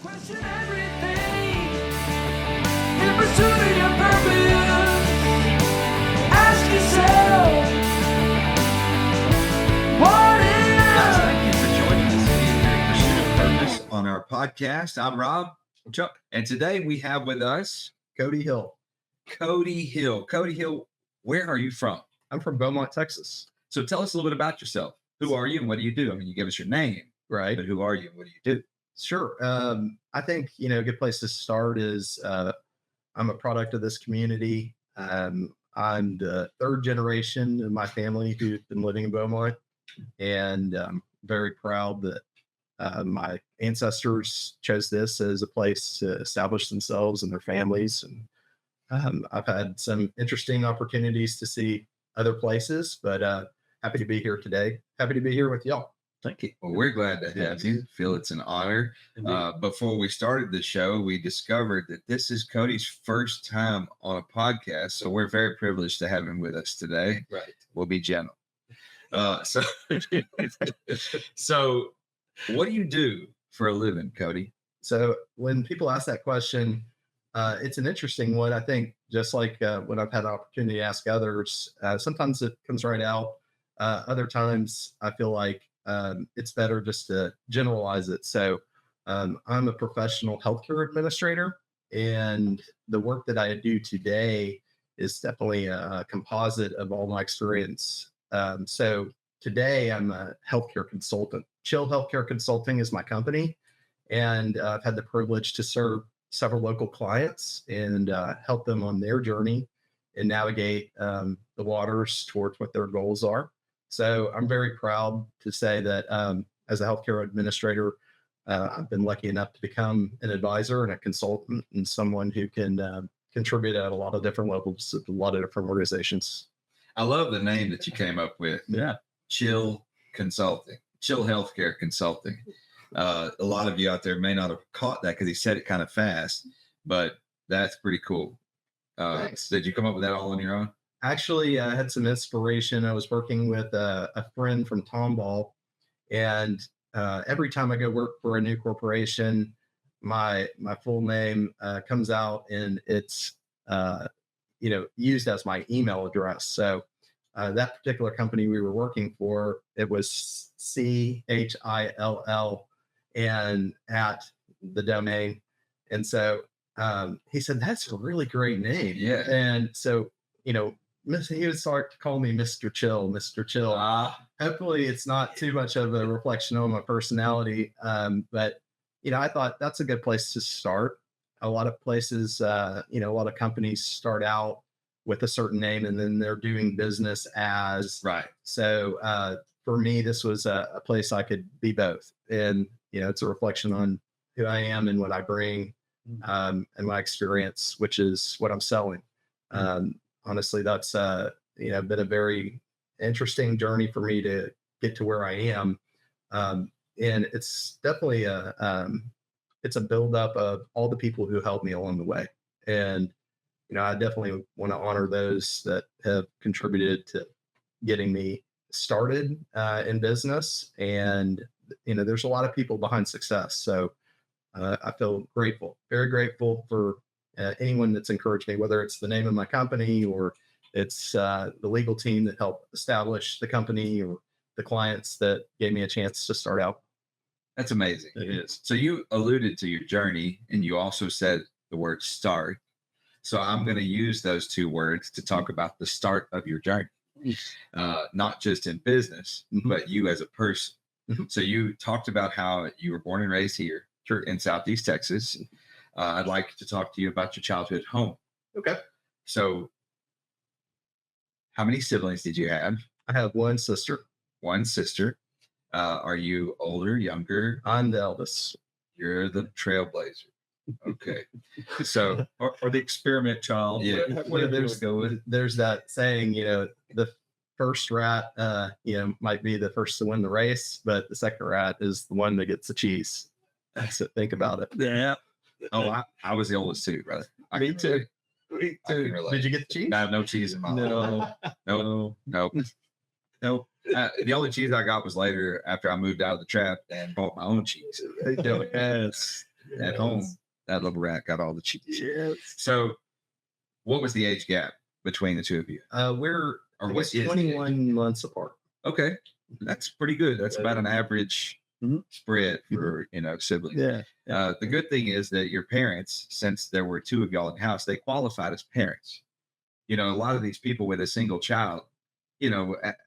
Question everything in pursuit of your purpose. Ask yourself, what Guys, if? thank you for joining us in Pursuit of Purpose on our podcast. I'm Rob, Chuck. and today we have with us Cody Hill. Cody Hill. Cody Hill, where are you from? I'm from Beaumont, Texas. So tell us a little bit about yourself. Who are you and what do you do? I mean, you give us your name, Right. but who are you and what do you do? Sure. I think, a good place to start is I'm a product of this community. I'm the third generation of my family who's been living in Beaumont. And I'm very proud that my ancestors chose this as a place to establish themselves and their families. And I've had some interesting opportunities to see other places, but happy to be here today. Happy to be here with y'all. Thank you. Well, we're glad to have you. Feel it's an honor. Before we started the show, we discovered that this is Cody's first time on a podcast, so we're very privileged to have him with us today. Right. We'll be gentle. So what do you do for a living, Cody? So when people ask that question, it's an interesting one. I think just like when I've had an opportunity to ask others, sometimes it comes right out. Other times I feel like it's better just to generalize it. So I'm a professional healthcare administrator, and the work that I do today is definitely a composite of all my experience. So today I'm a healthcare consultant. Chill Healthcare Consulting is my company, and I've had the privilege to serve several local clients and help them on their journey and navigate the waters towards what their goals are. So I'm very proud to say that as a healthcare administrator, I've been lucky enough to become an advisor and a consultant and someone who can contribute at a lot of different levels at a lot of different organizations. I love the name that you came up with. Yeah. Chill Consulting, Chill Healthcare Consulting. A lot of you out there may not have caught that because he said it kind of fast, but that's pretty cool. Thanks. Did you come up with that all on your own? Actually, I had some inspiration. I was working with a friend from Tomball, and every time I go work for a new corporation, my full name comes out and it's used as my email address. So that particular company we were working for, it was CHILL and at the domain. And so he said, that's a really great name. Yeah. And so, he would start to call me Mr. Chill, Mr. Chill. Hopefully it's not too much of a reflection on my personality. But, I thought that's a good place to start. A lot of places, a lot of companies start out with a certain name and then they're doing business as. Right. So for me, this was a place I could be both. And, it's a reflection on who I am and what I bring and my experience, which is what I'm selling. Honestly, that's been a very interesting journey for me to get to where I am, and it's definitely it's a buildup of all the people who helped me along the way, and I definitely want to honor those that have contributed to getting me started in business, and there's a lot of people behind success, so I feel grateful, very grateful for anyone that's encouraged me, whether it's the name of my company or it's the legal team that helped establish the company or the clients that gave me a chance to start out. That's amazing. It is. So you alluded to your journey and you also said the word start. So I'm going to use those two words to talk about the start of your journey, not just in business, but you as a person. So you talked about how you were born and raised here in Southeast Texas. I'd like to talk to you about your childhood home. Okay. So how many siblings did you have? I have one sister. One sister. Are you older, younger? I'm the eldest. You're the trailblazer. Okay. So, or the experiment child. Yeah. There's There's that saying, the first rat, might be the first to win the race, but the second rat is the one that gets the cheese. So think about it. Yeah. Oh, I was the oldest too, brother. Me too. I can relate. Did you get the cheese? I have no cheese in my life. No. The only cheese I got was later after I moved out of the trap and bought my own cheese. Yes. at home. That little rat got all the cheese. Yes. So, what was the age gap between the two of you? We're Or I what guess is the 21 months apart. Okay, that's pretty good. That's about an average Mhm. spread for siblings. Yeah. The good thing is that your parents, since there were two of y'all in the house, they qualified as parents. A lot of these people with a single child,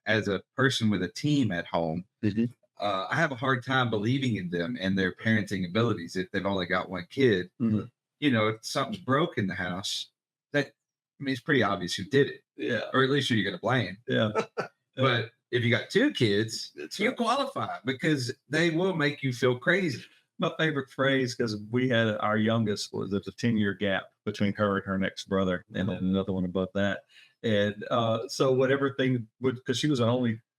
as a person with a team at home, Mhm. I have a hard time believing in them and their parenting abilities if they've only got one kid. Mhm. If something's broke in the house, it's pretty obvious who did it, Yeah. or at least who you're going to blame. Yeah. But if you got two kids, That's you right. qualify because they will make you feel crazy. My favorite phrase, because we had our youngest, was there's a 10-year gap between her and her next brother, and then another one above that. And so whatever thing would, because she was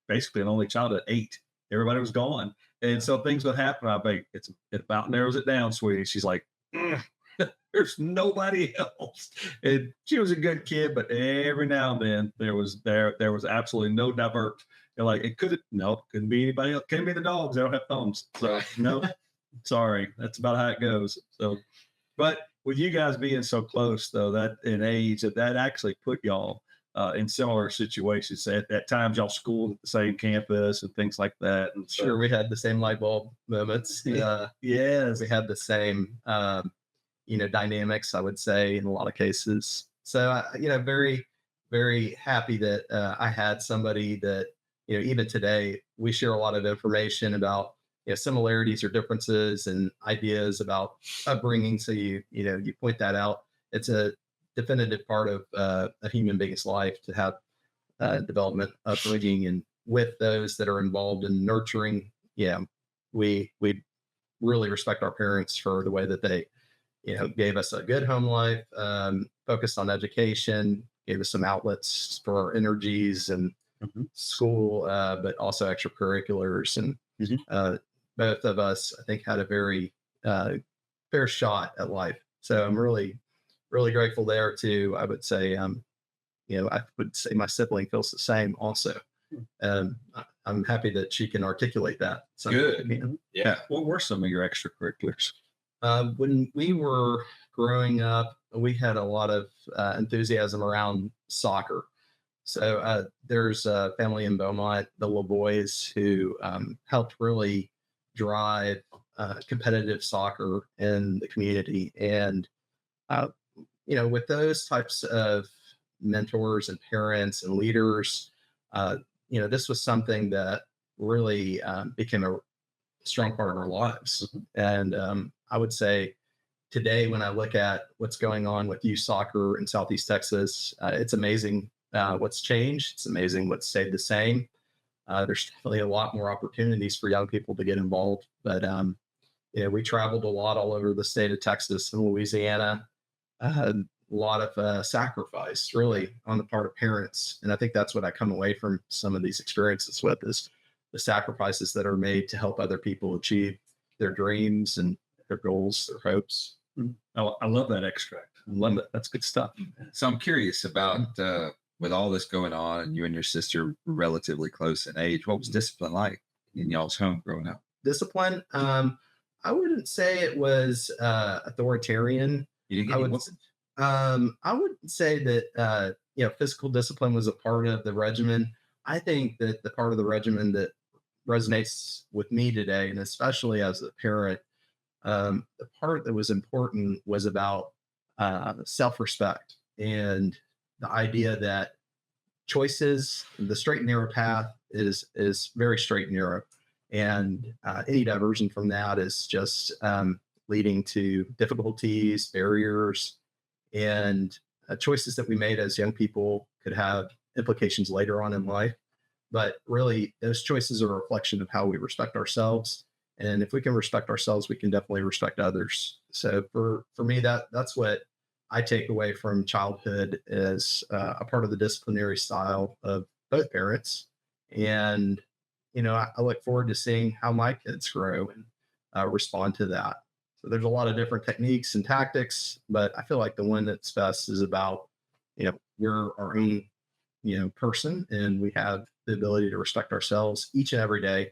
basically an only child at 8, everybody was gone. And so things would happen. I'd be, it about narrows it down, sweetie. She's like, there's nobody else. And she was a good kid, but every now and then there was absolutely no divert. Like couldn't be anybody else. Can't be the dogs. They don't have thumbs. So no, sorry. That's about how it goes. So, but with you guys being so close though, that in age, that actually put y'all in similar situations. At times y'all schooled at the same campus and things like that. And so, Sure, we had the same light bulb moments. yes. We had the same, dynamics, I would say, in a lot of cases. So, very, very happy that I had somebody that, even today, we share a lot of information about, similarities or differences and ideas about upbringing. So you point that out. It's a definitive part of a human being's life to have development, upbringing, and with those that are involved in nurturing. Yeah, we really respect our parents for the way that they gave us a good home life, focused on education, gave us some outlets for our energies and school, but also extracurriculars. And both of us, I think, had a very fair shot at life. So I'm really, really grateful there too. I would say, I would say my sibling feels the same also. I'm happy that she can articulate that. So Good. Yeah. What were some of your extracurriculars? When we were growing up, we had a lot of enthusiasm around soccer. So there's a family in Beaumont, the LeBoys, who helped really drive competitive soccer in the community. And, with those types of mentors and parents and leaders, this was something that really became a strong part of our lives. And I would say today, when I look at what's going on with youth soccer in Southeast Texas, it's amazing what's changed. It's amazing what's stayed the same. There's definitely a lot more opportunities for young people to get involved. But, we traveled a lot all over the state of Texas and Louisiana. A lot of sacrifice really on the part of parents. And I think that's what I come away from some of these experiences with, is the sacrifices that are made to help other people achieve their dreams and their goals, their hopes. I love that extract. I love it. That's good stuff. So I'm curious about with all this going on, and you and your sister relatively close in age. What was discipline like in y'all's home growing up? Discipline, I wouldn't say it was authoritarian. You didn't get any whoopings? I would say that physical discipline was a part of the regimen. I think that the part of the regimen that resonates with me today, and especially as a parent, the part that was important was about self-respect and the idea that choices, the straight and narrow path is very straight and narrow, and any diversion from that is just leading to difficulties, barriers, and choices that we made as young people could have implications later on in life. But really, those choices are a reflection of how we respect ourselves. And if we can respect ourselves, we can definitely respect others. So for me, that's what I take away from childhood as a part of the disciplinary style of both parents. And, I look forward to seeing how my kids grow and respond to that. So there's a lot of different techniques and tactics, but I feel like the one that's best is about, we're our own, person, and we have the ability to respect ourselves each and every day.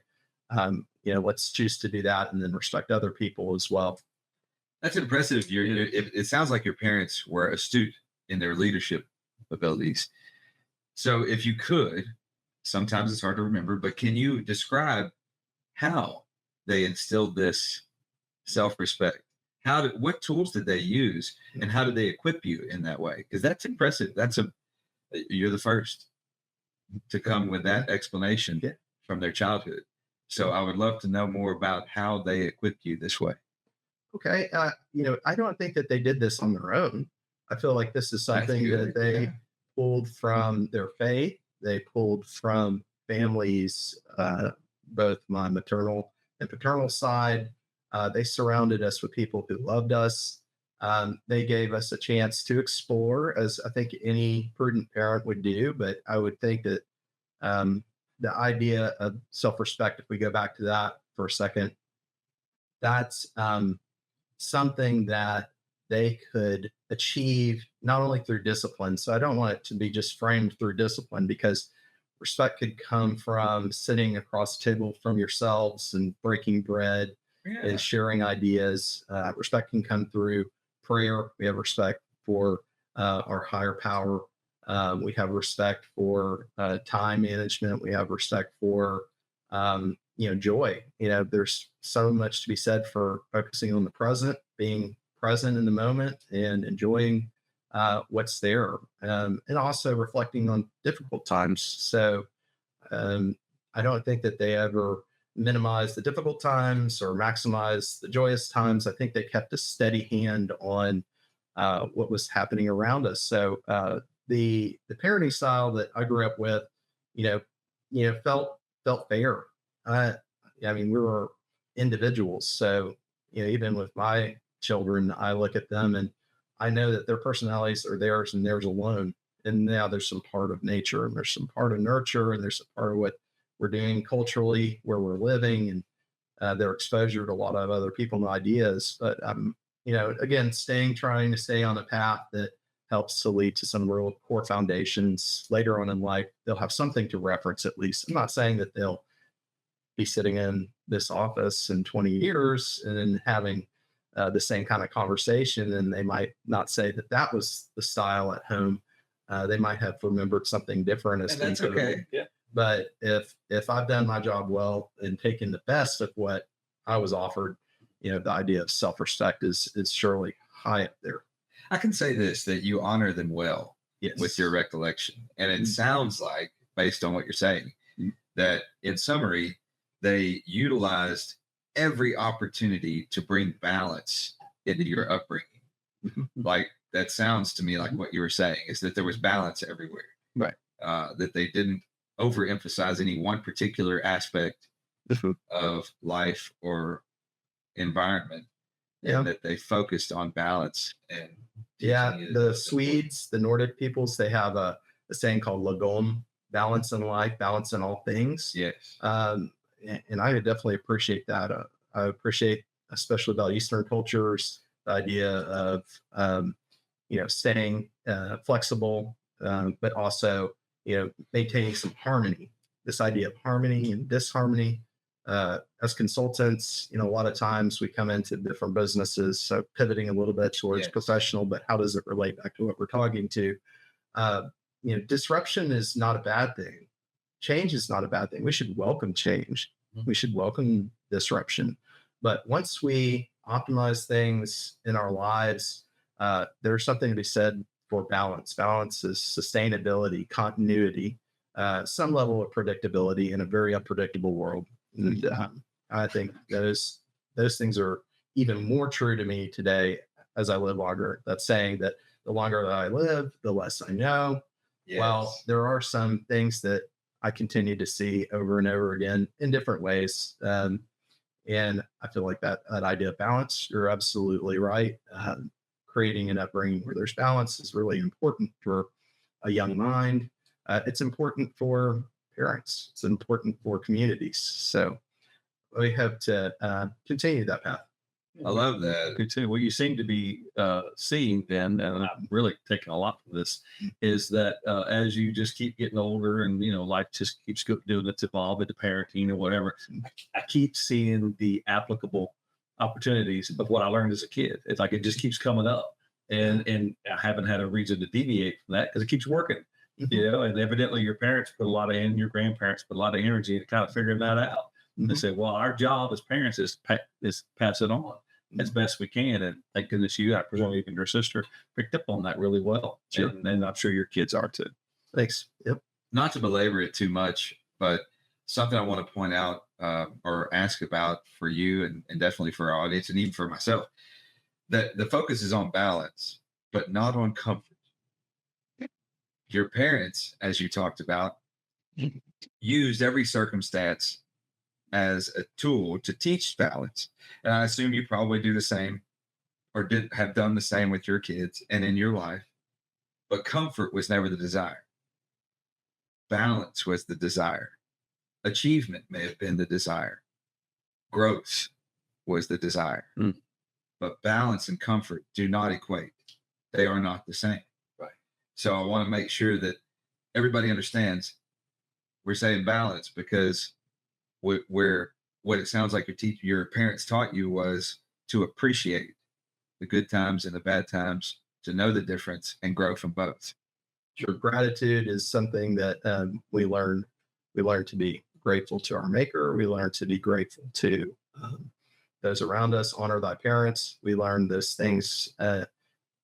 Let's choose to do that and then respect other people as well. That's impressive. It sounds like your parents were astute in their leadership abilities. So if you could, sometimes it's hard to remember, but can you describe how they instilled this self-respect? What tools did they use, and how did they equip you in that way? Because that's impressive. You're the first to come with that explanation Yeah. from their childhood. So I would love to know more about how they equipped you this way. Okay. I don't think that they did this on their own. I feel like this is That's something good. that they Yeah. pulled from their faith. They pulled from families, both my maternal and paternal side. They surrounded us with people who loved us. They gave us a chance to explore, as I think any prudent parent would do. But I would think that the idea of self respect, if we go back to that for a second, that's something that they could achieve not only through discipline. So I don't want it to be just framed through discipline, because respect could come from sitting across the table from yourselves and breaking bread Yeah. and sharing ideas. Respect can come through prayer. We have respect for our higher power. We have respect for time management. We have respect for joy. There's so much to be said for focusing on the present, being present in the moment, and enjoying what's there, and also reflecting on difficult times. So I don't think that they ever minimized the difficult times or maximized the joyous times. I think they kept a steady hand on what was happening around us. So the parenting style that I grew up with, felt fair. I mean, we were individuals, so even with my children, I look at them and I know that their personalities are theirs and theirs alone. And now there's some part of nature, and there's some part of nurture, and there's some part of what we're doing culturally, where we're living, and their exposure to a lot of other people and ideas. But again, trying to stay on a path that helps to lead to some real core foundations later on in life. They'll have something to reference at least. I'm not saying that they'll be sitting in this office in 20 years and having the same kind of conversation, and they might not say that that was the style at home. They might have remembered something different as And that's things go. okay. Yeah. But if I've done my job well and taken the best of what I was offered, the idea of self-respect is surely high up there. I can say this, that you honor them well Yes. with your recollection. And it Mhm. sounds like, based on what you're saying, Mhm. that in summary, they utilized every opportunity to bring balance into your upbringing. Mhm. Like, that sounds to me like what you were saying, is that there was balance everywhere. Right. That they didn't overemphasize any one particular aspect of life or environment, Yeah. and that they focused on balance. And Yeah, teaching the is Swedes, the Nordic peoples, they have a saying called lagom, balance in life, balance in all things. yes. And I would definitely appreciate that. I appreciate, especially about Eastern cultures, the idea of staying flexible, but also maintaining some harmony. This idea of harmony and disharmony. As consultants, a lot of times we come into different businesses, so pivoting a little bit towards Yes. professional, but how does it relate back to what we're talking to? Disruption is not a bad thing. Change is not a bad thing. We should welcome change. Mhm. We should welcome disruption. But once we optimize things in our lives, there's something to be said for balance. Balance is sustainability, continuity, some level of predictability in a very unpredictable world. And I think those things are even more true to me today as I live longer. That's saying that the longer that I live, the less I know. Yes. Well, there are some things that I continue to see over and over again in different ways. And I feel like that idea of balance, you're absolutely right. Creating an upbringing where there's balance is really important for a young mind. It's important for parents. It's important for communities. So we hope to continue that path. I love that. Good too. What you seem to be seeing then, and I'm really taking a lot from this, is that as you just keep getting older and life just keeps doing its evolve into parenting or whatever, I keep seeing the applicable opportunities of what I learned as a kid. It's like it just keeps coming up, and I haven't had a reason to deviate from that because it keeps working. You know, and evidently your parents put a lot of in your grandparents put a lot of energy into kind of figuring that out. They said, well, our job as parents is pass it on as best we can. And thank goodness you, I presume even your sister, picked up on that really well. Sure. And I'm sure your kids are too. Thanks. Yep. Not to belabor it too much, but something I want to point out or ask about for you and definitely for our audience and even for myself, that the focus is on balance, but not on comfort. Your parents, as you talked about, used every circumstance as a tool to teach balance. And I assume you probably do the same or did have done the same with your kids and in your life. But comfort was never the desire. Balance was the desire. Achievement may have been the desire. Growth was the desire. But balance and comfort do not equate. They are not the same. Right. So I want to make sure that everybody understands we're saying balance because we're what it sounds like your parents taught you was to appreciate the good times and the bad times, to know the difference and grow from both. Sure. Gratitude is something that we learn to be grateful to our maker. We learn to be grateful to those around us. Honor thy parents. We learn those things.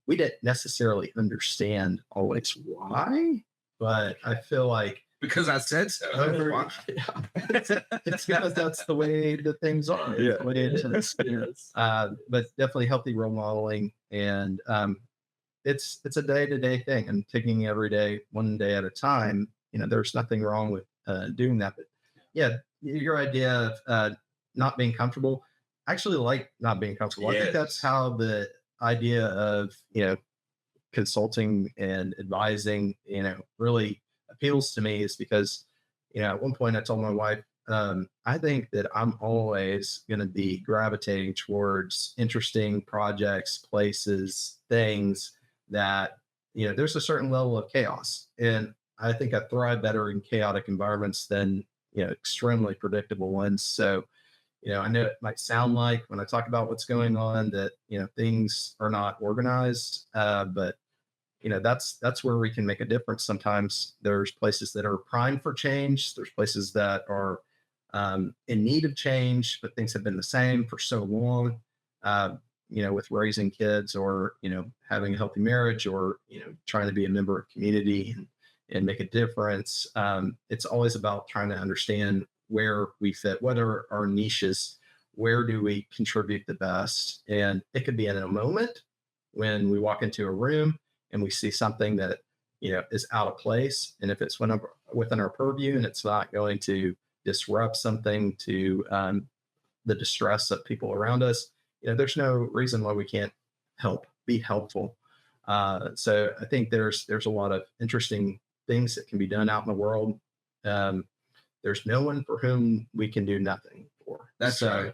We didn't necessarily understand always why, but I feel like Because I said so. it's because that's the way that things are. Yeah. The way it is. But definitely healthy role modeling, and it's a day-to-day thing, and taking every day one day at a time. You know, there's nothing wrong with doing that. But yeah, your idea of not being comfortable, I actually like not being comfortable. I think that's how the idea of consulting and advising really appeals to me, is because at one point I told my wife, I think that I'm always going to be gravitating towards interesting projects, places, things that there's a certain level of chaos, and I think I thrive better in chaotic environments than extremely predictable ones. So I know it might sound like when I talk about what's going on that things are not organized, but that's where we can make a difference. Sometimes there's places that are primed for change. There's places that are in need of change, but things have been the same for so long. With raising kids, or having a healthy marriage, or trying to be a member of community and make a difference. It's always about trying to understand where we fit, what are our niches, where do we contribute the best. And it could be in a moment when we walk into a room and we see something that is out of place, and if it's within our purview and it's not going to disrupt something to the distress of people around us, there's no reason why we can't be helpful. So I think there's a lot of interesting things that can be done out in the world. There's no one for whom we can do nothing for. That's right.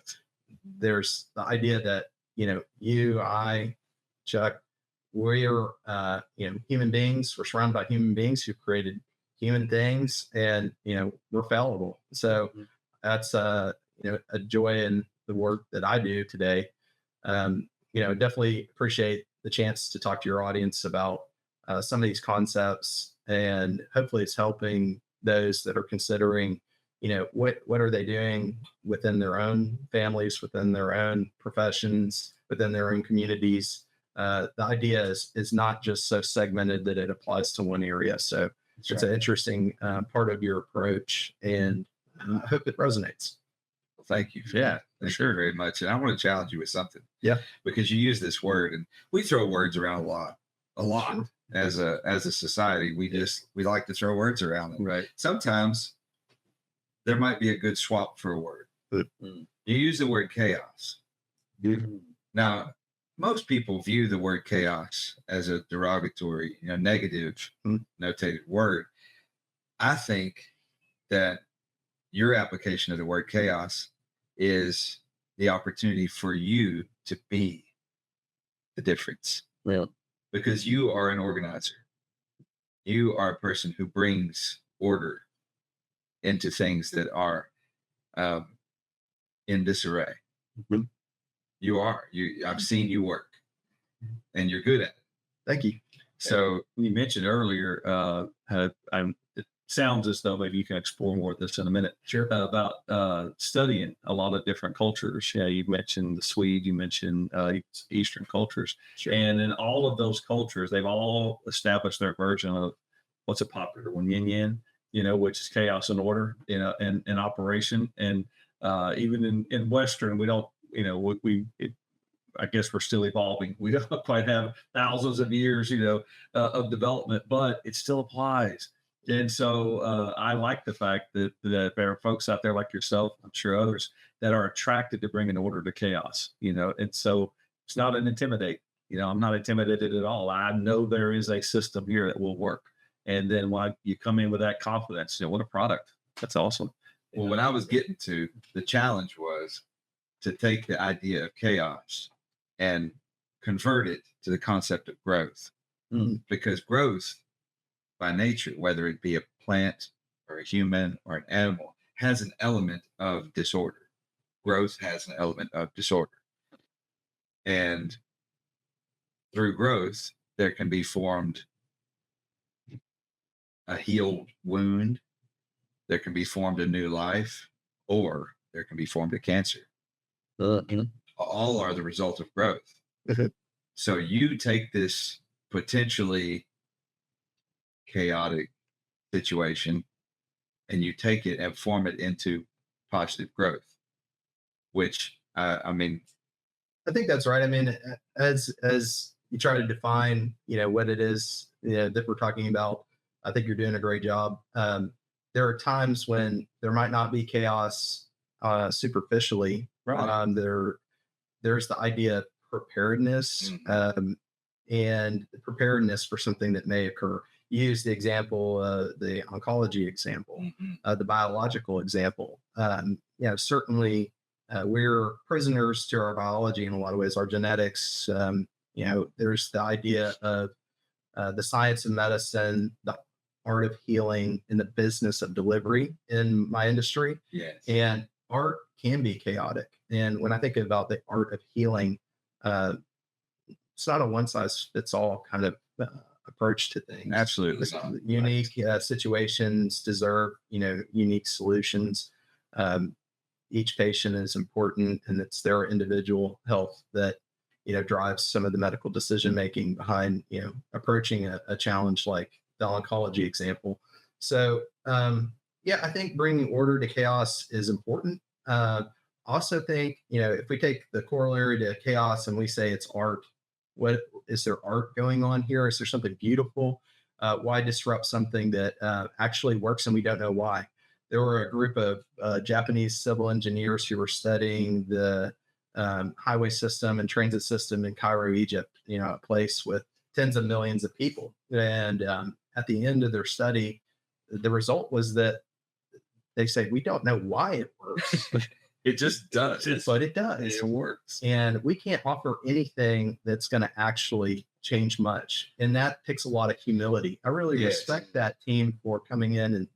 There's the idea that you, I, Chuck, we're human beings. We're surrounded by human beings who created human things, and we're fallible. So that's a joy in the work that I do today. Definitely appreciate the chance to talk to your audience about some of these concepts, and hopefully it's helping those that are considering what are they doing within their own families, within their own professions, within their own communities. The idea is not just so segmented that it applies to one area. So it's an interesting part of your approach, and I hope it resonates. Well, thank you. Thank you very much. And I want to challenge you with something. Yeah. Because you use this word, and we throw words around a lot Sure. as a society. We like to throw words around. And Right. sometimes there might be a good swap for a word. You use the word chaos. Now, most people view the word chaos as a derogatory, negative notated word. I think that your application of the word chaos is the opportunity for you to be the difference. Yeah. Because you are an organizer. You are a person who brings order into things that are in disarray. You are. I've seen you work, and you're good at it. Thank you. So You mentioned earlier, it sounds as though maybe you can explore more of this in a minute. Sure. About studying a lot of different cultures. Yeah, you mentioned the Swede, you mentioned Eastern cultures, Sure. and in all of those cultures, they've all established their version of what's a popular one, yin yang, which is chaos and order, and operation. And even in Western, we don't, I guess we're still evolving. We don't quite have thousands of years, of development, but it still applies. And so I like the fact that there are folks out there like yourself, I'm sure others, that are attracted to bringing order to chaos, and so it's not an intimidate. I'm not intimidated at all. I know there is a system here that will work. And then when you come in with that confidence, what a product. That's awesome. Well, what I was getting to, the challenge was to take the idea of chaos and convert it to the concept of growth. Because growth by nature, whether it be a plant or a human or an animal, has an element of disorder. Growth has an element of disorder. And through growth, there can be formed a healed wound, there can be formed a new life, or there can be formed a cancer. All are the result of growth. So you take this potentially chaotic situation and you take it and form it into positive growth, which I think that's right. As you try to define, what it is, that we're talking about, I think you're doing a great job. There are times when there might not be chaos superficially. Right. There's the idea of preparedness, and preparedness for something that may occur. You use the example, the oncology example, the biological example. Certainly we're prisoners to our biology in a lot of ways, our genetics. There's the idea of the science of medicine, the art of healing, and the business of delivery in my industry. yes. And art can be chaotic. And when I think about the art of healing, it's not a one size fits all kind of approach to things. Absolutely. Unique situations deserve, unique solutions. Each patient is important, and it's their individual health that, drives some of the medical decision making behind, approaching a challenge like the oncology example. So, I think bringing order to chaos is important. Also think, if we take the corollary to chaos and we say it's art, what is there art going on here? Is there something beautiful? Why disrupt something that actually works and we don't know why? There were a group of Japanese civil engineers who were studying the highway system and transit system in Cairo, Egypt, a place with tens of millions of people. And at the end of their study, the result was that they say, we don't know why it works. It just does. But it does. It works. And we can't offer anything that's going to actually change much. And that takes a lot of humility. I really respect that team for coming in and,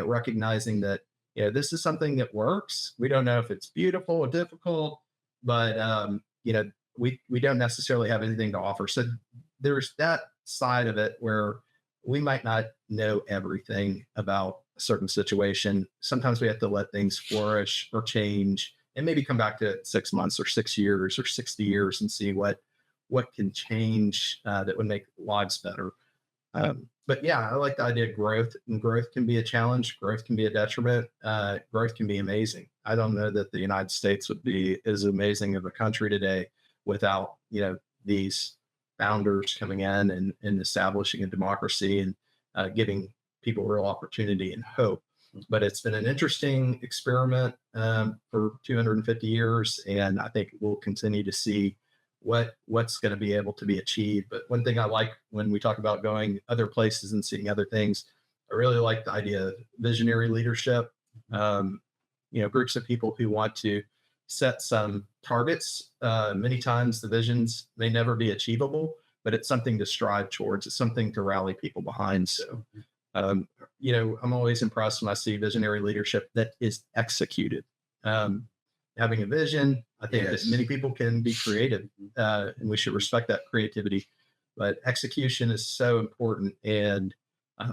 recognizing that, this is something that works. We don't know if it's beautiful or difficult, but, we don't necessarily have anything to offer. So there's that side of it where we might not know everything about a certain situation. Sometimes we have to let things flourish or change and maybe come back to it 6 months or 6 years or 60 years and see what can change that would make lives better. But I like the idea of growth, and growth can be a challenge. Growth can be a detriment. Growth can be amazing. I don't know that the United States would be as amazing of a country today without, these founders coming in and establishing a democracy and giving people real opportunity and hope. But it's been an interesting experiment for 250 years, and I think we'll continue to see what's going to be able to be achieved. But one thing I like when we talk about going other places and seeing other things, I really like the idea of visionary leadership. Groups of people who want to set some targets. Many times the visions may never be achievable, but it's something to strive towards. It's something to rally people behind. So, I'm always impressed when I see visionary leadership that is executed. having a vision. I think Yes. that many people can be creative, and we should respect that creativity. But execution is so important, and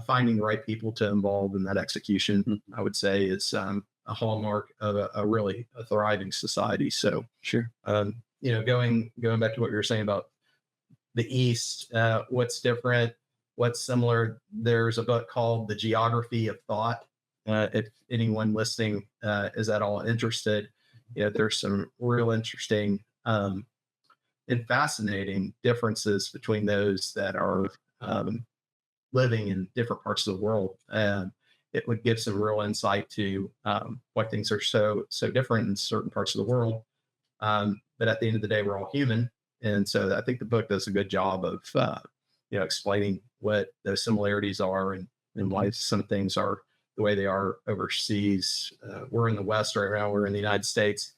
finding the right people to involve in that execution, I would say, is a hallmark of a really a thriving society. So, Sure. going back to what you were saying about the East, what's different, what's similar. There's a book called The Geography of Thought. If anyone listening is at all interested, there's some real interesting and fascinating differences between those that are living in different parts of the world. And it would give some real insight to why things are so different in certain parts of the world. But at the end of the day, we're all human. And so I think the book does a good job of, explaining what those similarities are and why some things are the way they are overseas. We're in the West right now. We're in the United States.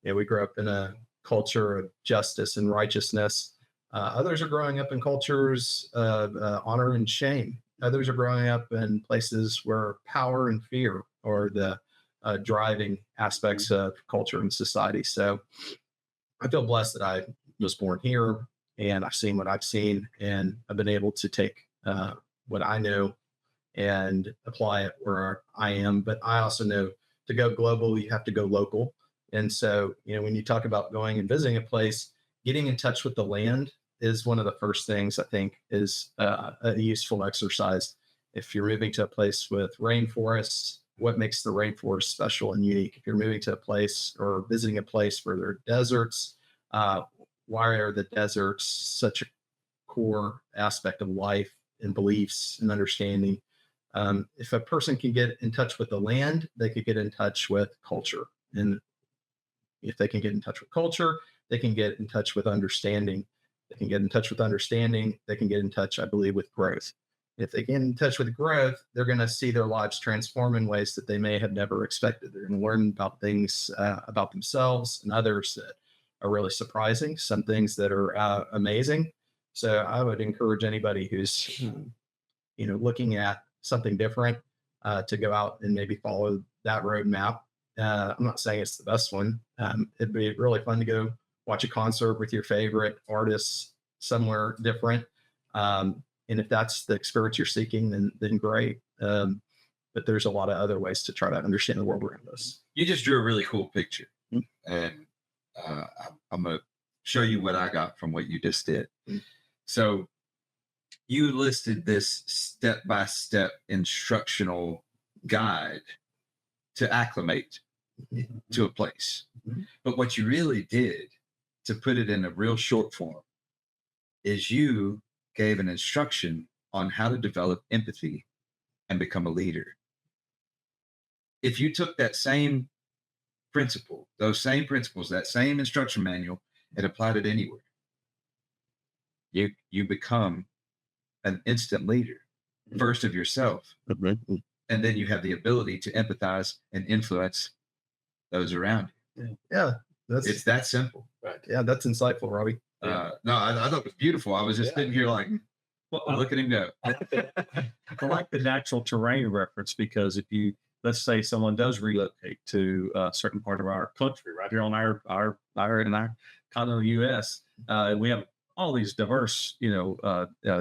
We grew up in a culture of justice and righteousness. Others are growing up in cultures of honor and shame. Others are growing up in places where power and fear are the driving aspects of culture and society. So I feel blessed that I was born here, and I've seen what I've seen, and I've been able to take what I know and apply it where I am. But I also know to go global, you have to go local. And so, when you talk about going and visiting a place, getting in touch with the land is one of the first things I think is a useful exercise. If you're moving to a place with rainforests, what makes the rainforest special and unique? If you're moving to a place or visiting a place where there are deserts, why are the deserts such a core aspect of life and beliefs and understanding? If a person can get in touch with the land, they could get in touch with culture. And if they can get in touch with culture, they can get in touch with understanding. They can get in touch with understanding. They can get in touch, I believe, with growth. If they get in touch with growth, they're going to see their lives transform in ways that they may have never expected. They're going to learn about things about themselves and others that are really surprising, some things that are amazing. So I would encourage anybody who's, looking at something different to go out and maybe follow that roadmap. I'm not saying it's the best one. It'd be really fun to go watch a concert with your favorite artists somewhere different. And if that's the experience you're seeking, then great. But there's a lot of other ways to try to understand the world around us. You just drew a really cool picture. And I'm going to show you what I got from what you just did. So you listed this step-by-step instructional guide to acclimate to a place. But what you really did, to put it in a real short form, is you gave an instruction on how to develop empathy and become a leader. If you took that same principle, those same principles, that same instruction manual, and applied it anywhere, you become an instant leader, first of yourself. And then you have the ability to empathize and influence those around you. Yeah, It's that simple. right. Yeah, that's insightful, Robbie. No, I thought it was beautiful. I was just sitting here like, Well, look at him go. I like the natural terrain reference, because if you, let's say someone does relocate to a certain part of our country, right here on our in our continental U.S., we have all these diverse,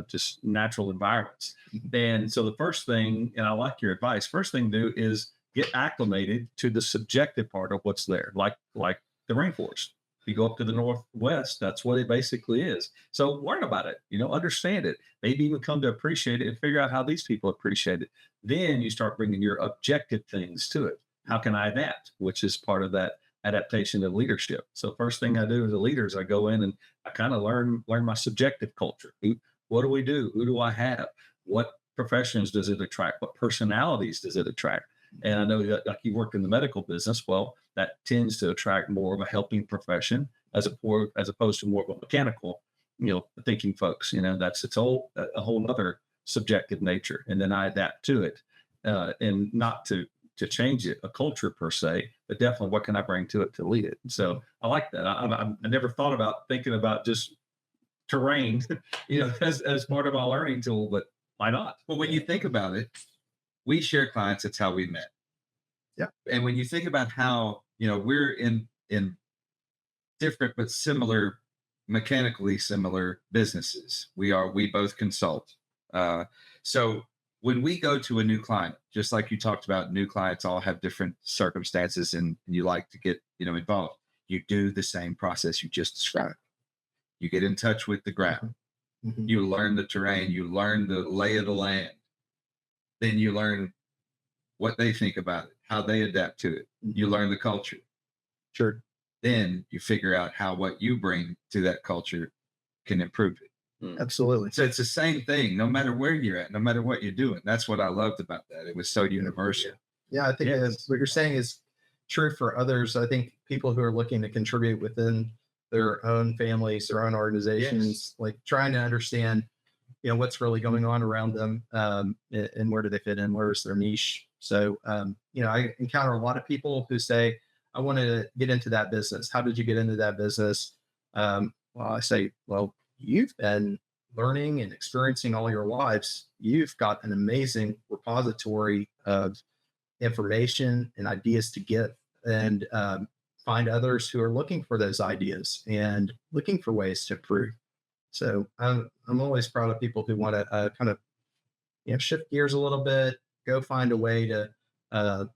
just natural environments. And so the first thing, and I like your advice, first thing to do is get acclimated to the subjective part of what's there, like the rainforest. If you go up to the Northwest, that's what it basically is. So learn about it, understand it, maybe even come to appreciate it and figure out how these people appreciate it. Then you start bringing your objective things to it. How can I adapt? Which is part of that adaptation of leadership. So first thing I do as a leader is I go in and I kind of learn my subjective culture. What do we do? Who do I have? What professions does it attract? What personalities does it attract? And I know that, like, you worked in the medical business. Well, that tends to attract more of a helping profession as opposed to more of a mechanical, thinking folks. That's a whole other subjective nature. And then I adapt to it, and not to change it, a culture per se, but definitely what can I bring to it to lead it. So I like that. I never thought about thinking about just terrain, as part of my learning tool, but why not? Well, when you think about it, we share clients. That's how we met. Yeah. And when you think about how, we're in in different but similar, mechanically similar businesses. We both consult. So when we go to a new client, just like you talked about, new clients all have different circumstances, and you like to get involved. You do the same process you just described. You get in touch with the ground. Mhm. You learn the terrain. You learn the lay of the land. Then you learn what they think about it, how they adapt to it. You learn the culture. Sure. Then you figure out how what you bring to that culture can improve it. Absolutely. So it's the same thing, no matter where you're at, no matter what you're doing. That's what I loved about that. It was so universal. Yeah, I think Yes. what you're saying is true for others. I think people who are looking to contribute within their own families, their own organizations, like trying to understand, what's really going on around them, and where do they fit in, where's their niche. So, I encounter a lot of people who say, I want to get into that business. How did you get into that business? Well, I say, well, you've been learning and experiencing all your lives. You've got an amazing repository of information and ideas to give, and find others who are looking for those ideas and looking for ways to improve. So I'm always proud of people who want to kind of shift gears a little bit, go find a way to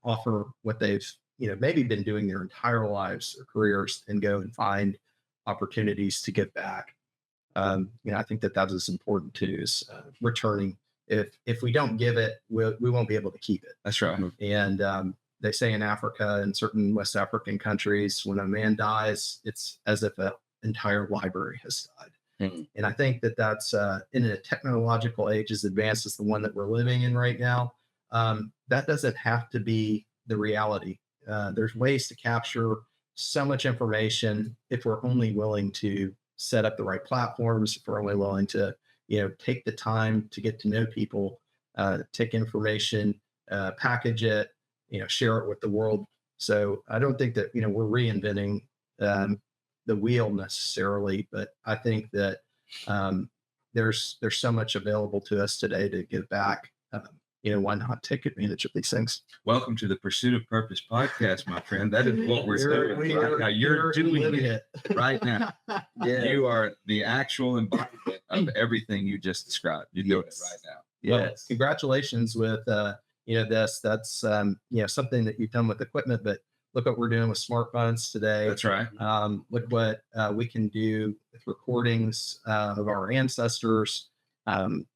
offer what they've maybe been doing their entire lives or careers, and go and find opportunities to give back. I think that is important too, is returning. If we don't give it, we won't be able to keep it. That's right. And they say in Africa and certain West African countries, when a man dies, it's as if an entire library has died. And I think that's in a technological age as advanced as the one that we're living in right now. That doesn't have to be the reality. There's ways to capture so much information if we're only willing to set up the right platforms, if we're only willing to take the time to get to know people, take information, package it, share it with the world. So I don't think that we're reinventing the wheel necessarily, but I think that there's so much available to us today to give back. Why not take advantage of these things? Welcome to the Pursuit of Purpose podcast, my friend. That is what we're doing right now. You're doing it right now. Yeah. You are the actual embodiment of everything you just described. You're doing it right now. Well, Yes. congratulations with this. That's something that you've done with equipment, but look what we're doing with smartphones today. That's right. Look what we can do with recordings of our ancestors.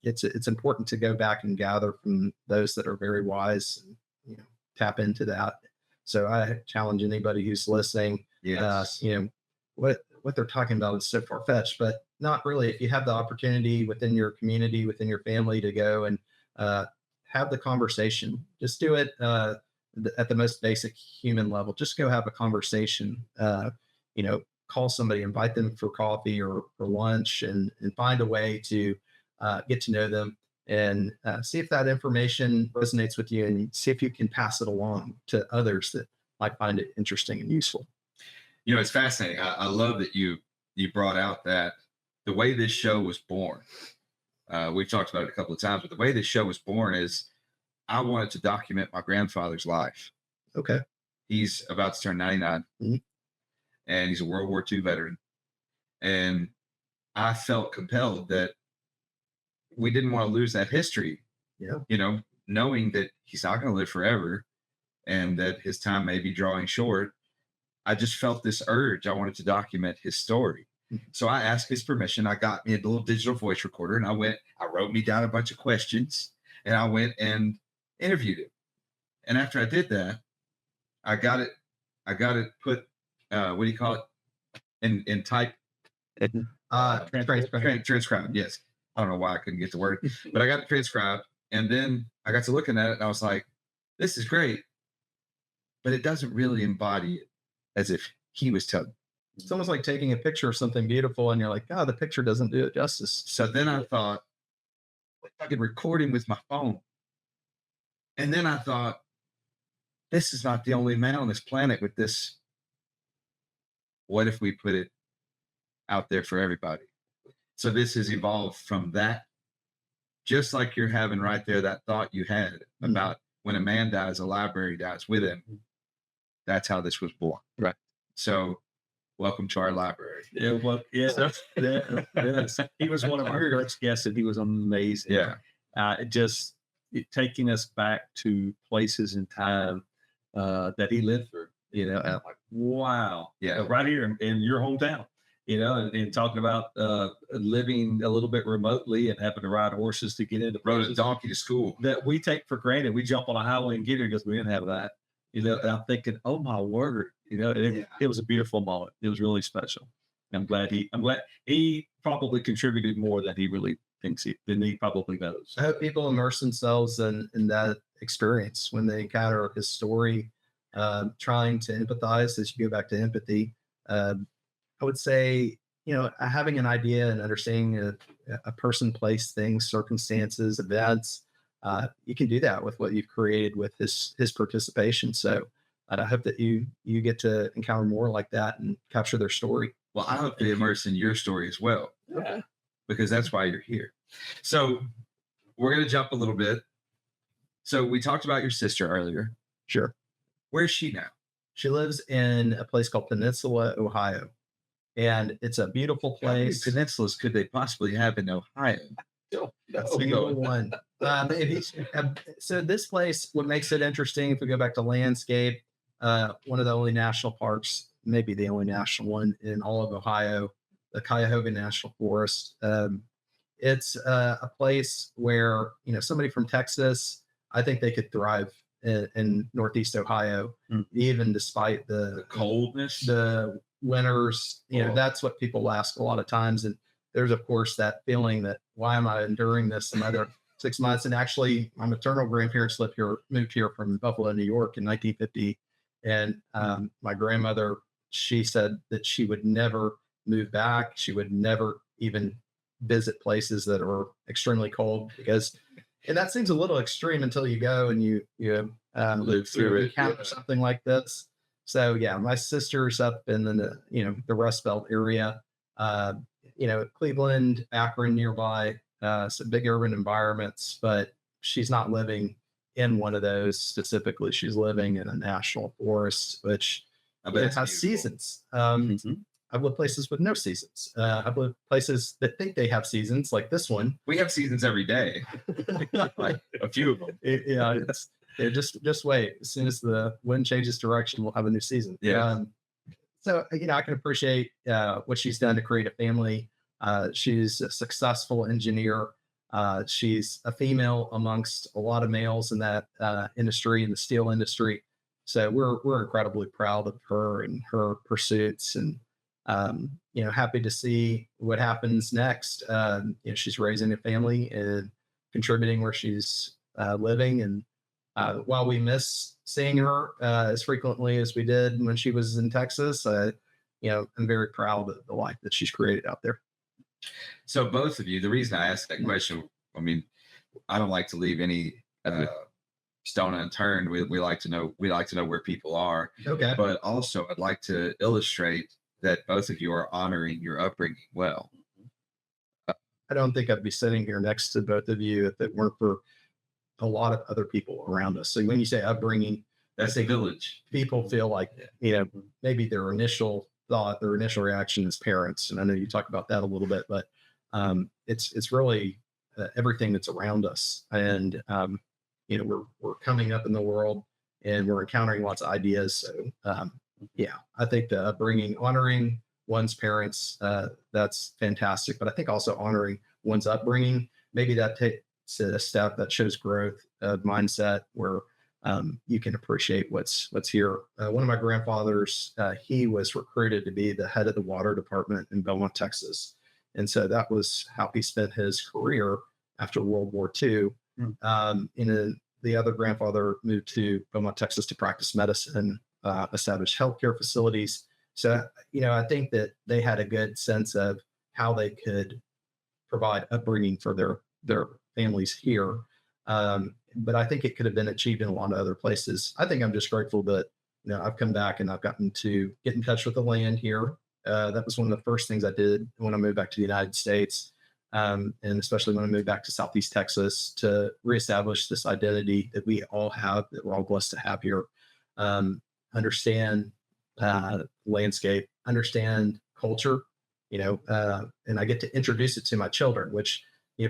It's important to go back and gather from those that are very wise, and tap into that. So I challenge anybody who's listening. Yes. What they're talking about is so far-fetched, but not really. If you have the opportunity within your community, within your family, to go and have the conversation, just do it at the most basic human level. Just go have a conversation. Call somebody, invite them for coffee or for lunch, and find a way to get to know them, and see if that information resonates with you, and see if you can pass it along to others that might find it interesting and useful. It's fascinating. I love that you brought out that the way this show was born. We've talked about it a couple of times, but the way this show was born is I wanted to document my grandfather's life. Okay. He's about to turn 99, and he's a World War II veteran. And I felt compelled that we didn't want to lose that history. Yeah. Knowing that he's not going to live forever and that his time may be drawing short. I just felt this urge. I wanted to document his story. So I asked his permission. I got me a little digital voice recorder, and I wrote me down a bunch of questions, and I went and interviewed him. And after I did that, I got it put, what do you call it? In type. Transcribed. Yes. I don't know why I couldn't get the word, but I got it transcribed, and then I got to looking at it, and I was like, this is great, but it doesn't really embody it as if he was telling. It's almost like taking a picture of something beautiful, and you're like, the picture doesn't do it justice. So then I thought, what if I could record him with my phone? And then I thought, this is not the only man on this planet with this. What if we put it out there for everybody? So this has evolved from that, just like you're having right there, that thought you had about when a man dies, a library dies with him. That's how this was born. Right. So welcome to our library. Yeah, well, yeah, yes. He was one of our first guests, and he was amazing. Yeah. Taking us back to places in time that he lived through. And I'm like, wow, Yeah. right here in your hometown. And talking about living a little bit remotely and having to ride horses to get into Rode a places donkey to school. that we take for granted. We jump on a highway and get here because we didn't have that. And I'm thinking, oh my word, it was a beautiful moment. It was really special. I'm glad he probably contributed more than he really thinks than he probably knows. I hope people immerse themselves in that experience when they encounter his story, trying to empathize as you go back to empathy. I would say, having an idea and understanding a person, place, things, circumstances, events, you can do that with what you've created with his participation. So I hope that you get to encounter more like that and capture their story. Well, I hope they immerse in your story as well. Yeah. Because that's why you're here. So we're going to jump a little bit. So we talked about your sister earlier. Sure. Where's she now? She lives in a place called Peninsula, Ohio. And it's a beautiful How many place. peninsulas could they possibly have in Ohio? That's a good one. So this place, what makes it interesting, if we go back to landscape, one of the only national parks, maybe the only national one in all of Ohio, the Cuyahoga National Forest. It's a place where, somebody from Texas, I think they could thrive in Northeast Ohio, even despite the coldness, the winters. That's what people ask a lot of times. And there's, of course, that feeling that, why am I enduring this another 6 months? And actually, my maternal grandparents moved here from Buffalo, New York in 1950. And my grandmother, she said that she would never move back. She would never even visit places that are extremely cold, and that seems a little extreme until you go and you live through it, encounter something like this. So yeah, my sister's up in the Rust Belt area, Cleveland, Akron nearby, some big urban environments, but she's not living in one of those specifically. She's living in a national forest, which has seasons. I've lived places with no seasons. I've lived places that think they have seasons, like this one. We have seasons every day, like a few of them. Just wait. As soon as the wind changes direction, we'll have a new season. Yeah. So I can appreciate what she's done to create a family. She's a successful engineer. She's a female amongst a lot of males in that industry, in the steel industry. So we're incredibly proud of her and her pursuits, and happy to see what happens next. She's raising a family and contributing where she's living. And while we miss seeing her as frequently as we did when she was in Texas, I'm very proud of the life that she's created out there. So both of you, the reason I asked that question, I mean, I don't like to leave any stone unturned. We like to know where people are. Okay. But also I'd like to illustrate that both of you are honoring your upbringing well. I don't think I'd be sitting here next to both of you if it weren't for a lot of other people around us. So when you say upbringing, That's a village. people feel like, maybe their initial thought, their initial reaction is parents. And I know you talk about that a little bit, but it's really everything that's around us. And, we're coming up in the world and we're encountering lots of ideas. So, I think the upbringing, honoring one's parents, that's fantastic. But I think also honoring one's upbringing, maybe that takes a step that shows growth of mindset where you can appreciate what's here. One of my grandfathers, he was recruited to be the head of the water department in Beaumont, Texas. And so that was how he spent his career after World War II. The other grandfather moved to Beaumont, Texas to practice medicine, establish healthcare facilities. So, I think that they had a good sense of how they could provide upbringing for their families here. But I think it could have been achieved in a lot of other places. I think I'm just grateful that, I've come back and I've gotten to get in touch with the land here. That was one of the first things I did when I moved back to the United States. And especially when I moved back to Southeast Texas, to reestablish this identity that we all have, that we're all blessed to have here. Understand landscape, understand culture, and I get to introduce it to my children, which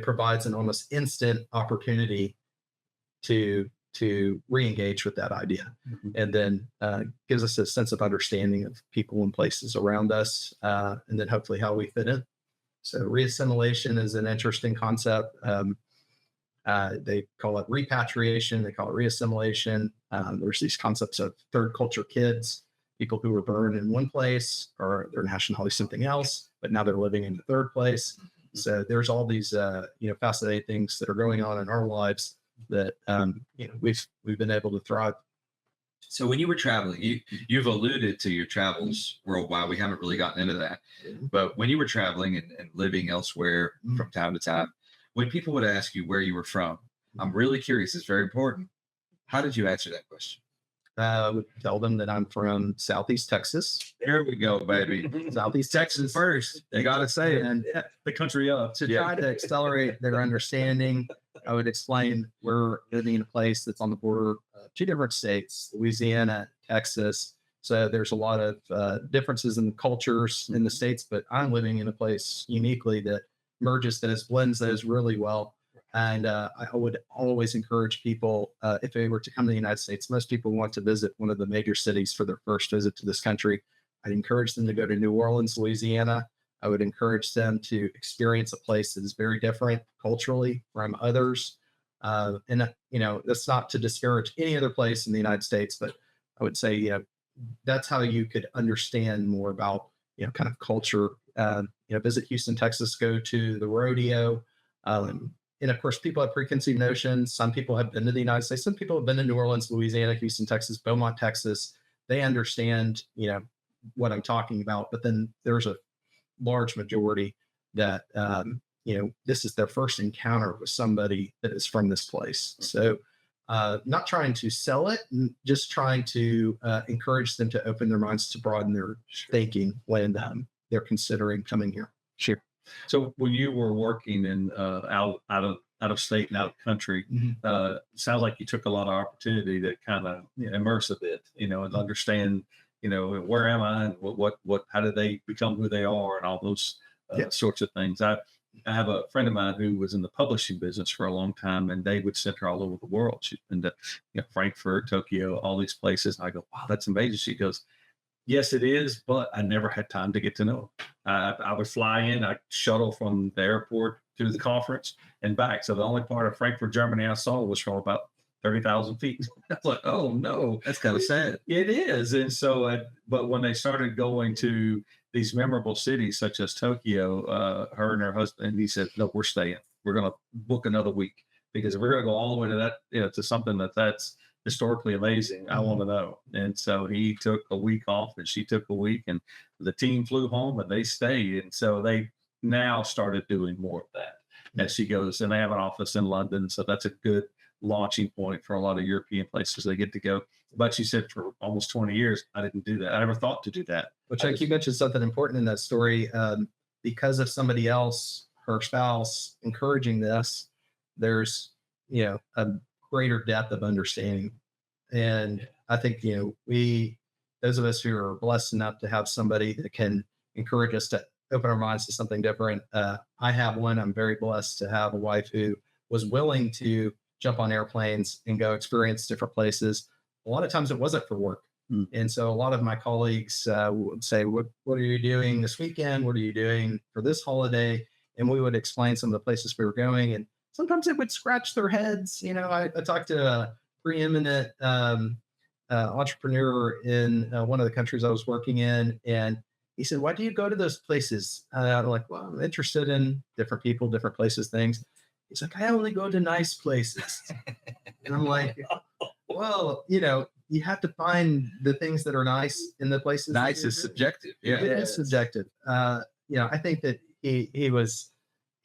provides an almost instant opportunity to re-engage with that idea, and then gives us a sense of understanding of people and places around us, and then hopefully how we fit in. So reassimilation is an interesting concept. They call it repatriation. They call it reassimilation. There's these concepts of third culture kids, people who were born in one place or their nationality something else, but now they're living in the third place. So there's all these fascinating things that are going on in our lives that we've been able to thrive. So when you were traveling, you've alluded to your travels worldwide. We haven't really gotten into that, but when you were traveling and living elsewhere from time to time, when people would ask you where you were from, I'm really curious. It's very important. How did you answer that question? I would tell them that I'm from Southeast Texas. There we go, baby. Southeast Texas First, you got to say it. And The country up. to try to accelerate their understanding, I would explain we're living in a place that's on the border of two different states, Louisiana, Texas. So there's a lot of differences in the cultures in the states, but I'm living in a place uniquely that merges those, blends those really well. And I would always encourage people, if they were to come to the United States, most people want to visit one of the major cities for their first visit to this country. I'd encourage them to go to New Orleans, Louisiana. I would encourage them to experience a place that is very different culturally from others. And that's not to discourage any other place in the United States, but I would say, that's how you could understand more about, kind of culture. Visit Houston, Texas, go to the rodeo. And of course, people have preconceived notions. Some people have been to the United States. Some people have been to New Orleans, Louisiana, Houston, Texas, Beaumont, Texas. They understand, what I'm talking about. But then there's a large majority that, this is their first encounter with somebody that is from this place. So not trying to sell it, just trying to encourage them to open their minds to broaden their thinking when they're considering coming here. Sure. So when you were working in out of state and out of country, sounds like you took a lot of opportunity to kind of immerse a bit, and understand, where am I and what how do they become who they are and all those sorts of things. I have a friend of mine who was in the publishing business for a long time, and they would send her all over the world. She'd been to Frankfurt, Tokyo, all these places. And I go, wow, that's amazing. She goes, yes, it is, but I never had time to get to know them. I would fly in, I shuttle from the airport to the conference and back. So the only part of Frankfurt, Germany I saw was from about 30,000 feet. I was like, oh no, That's kind of sad. it is. And so, but when they started going to these memorable cities such as Tokyo, her and her husband, he said, no, we're staying. We're going to book another week because if we're going to go all the way to that, to something that's historically amazing, I want to know. And so he took a week off and she took a week, and the team flew home and they stayed. And so they now started doing more of that. And she goes, and they have an office in London. So that's a good launching point for a lot of European places they get to go. But she said for almost 20 years, I didn't do that. I never thought to do that. Which you mentioned something important in that story. Because of somebody else, her spouse, encouraging this, there's, a greater depth of understanding. And I think, those of us who are blessed enough to have somebody that can encourage us to open our minds to something different. I have one. I'm very blessed to have a wife who was willing to jump on airplanes and go experience different places. A lot of times it wasn't for work. And so a lot of my colleagues would say, what are you doing this weekend? What are you doing for this holiday? And we would explain some of the places we were going. And sometimes it would scratch their heads. I talked to a preeminent entrepreneur in one of the countries I was working in. And he said, why do you go to those places? I'm like, well, I'm interested in different people, different places, things. He's like, I only go to nice places. And I'm like, well, you have to find the things that are nice in the places. Nice is subjective. Yeah. It is subjective. I think that he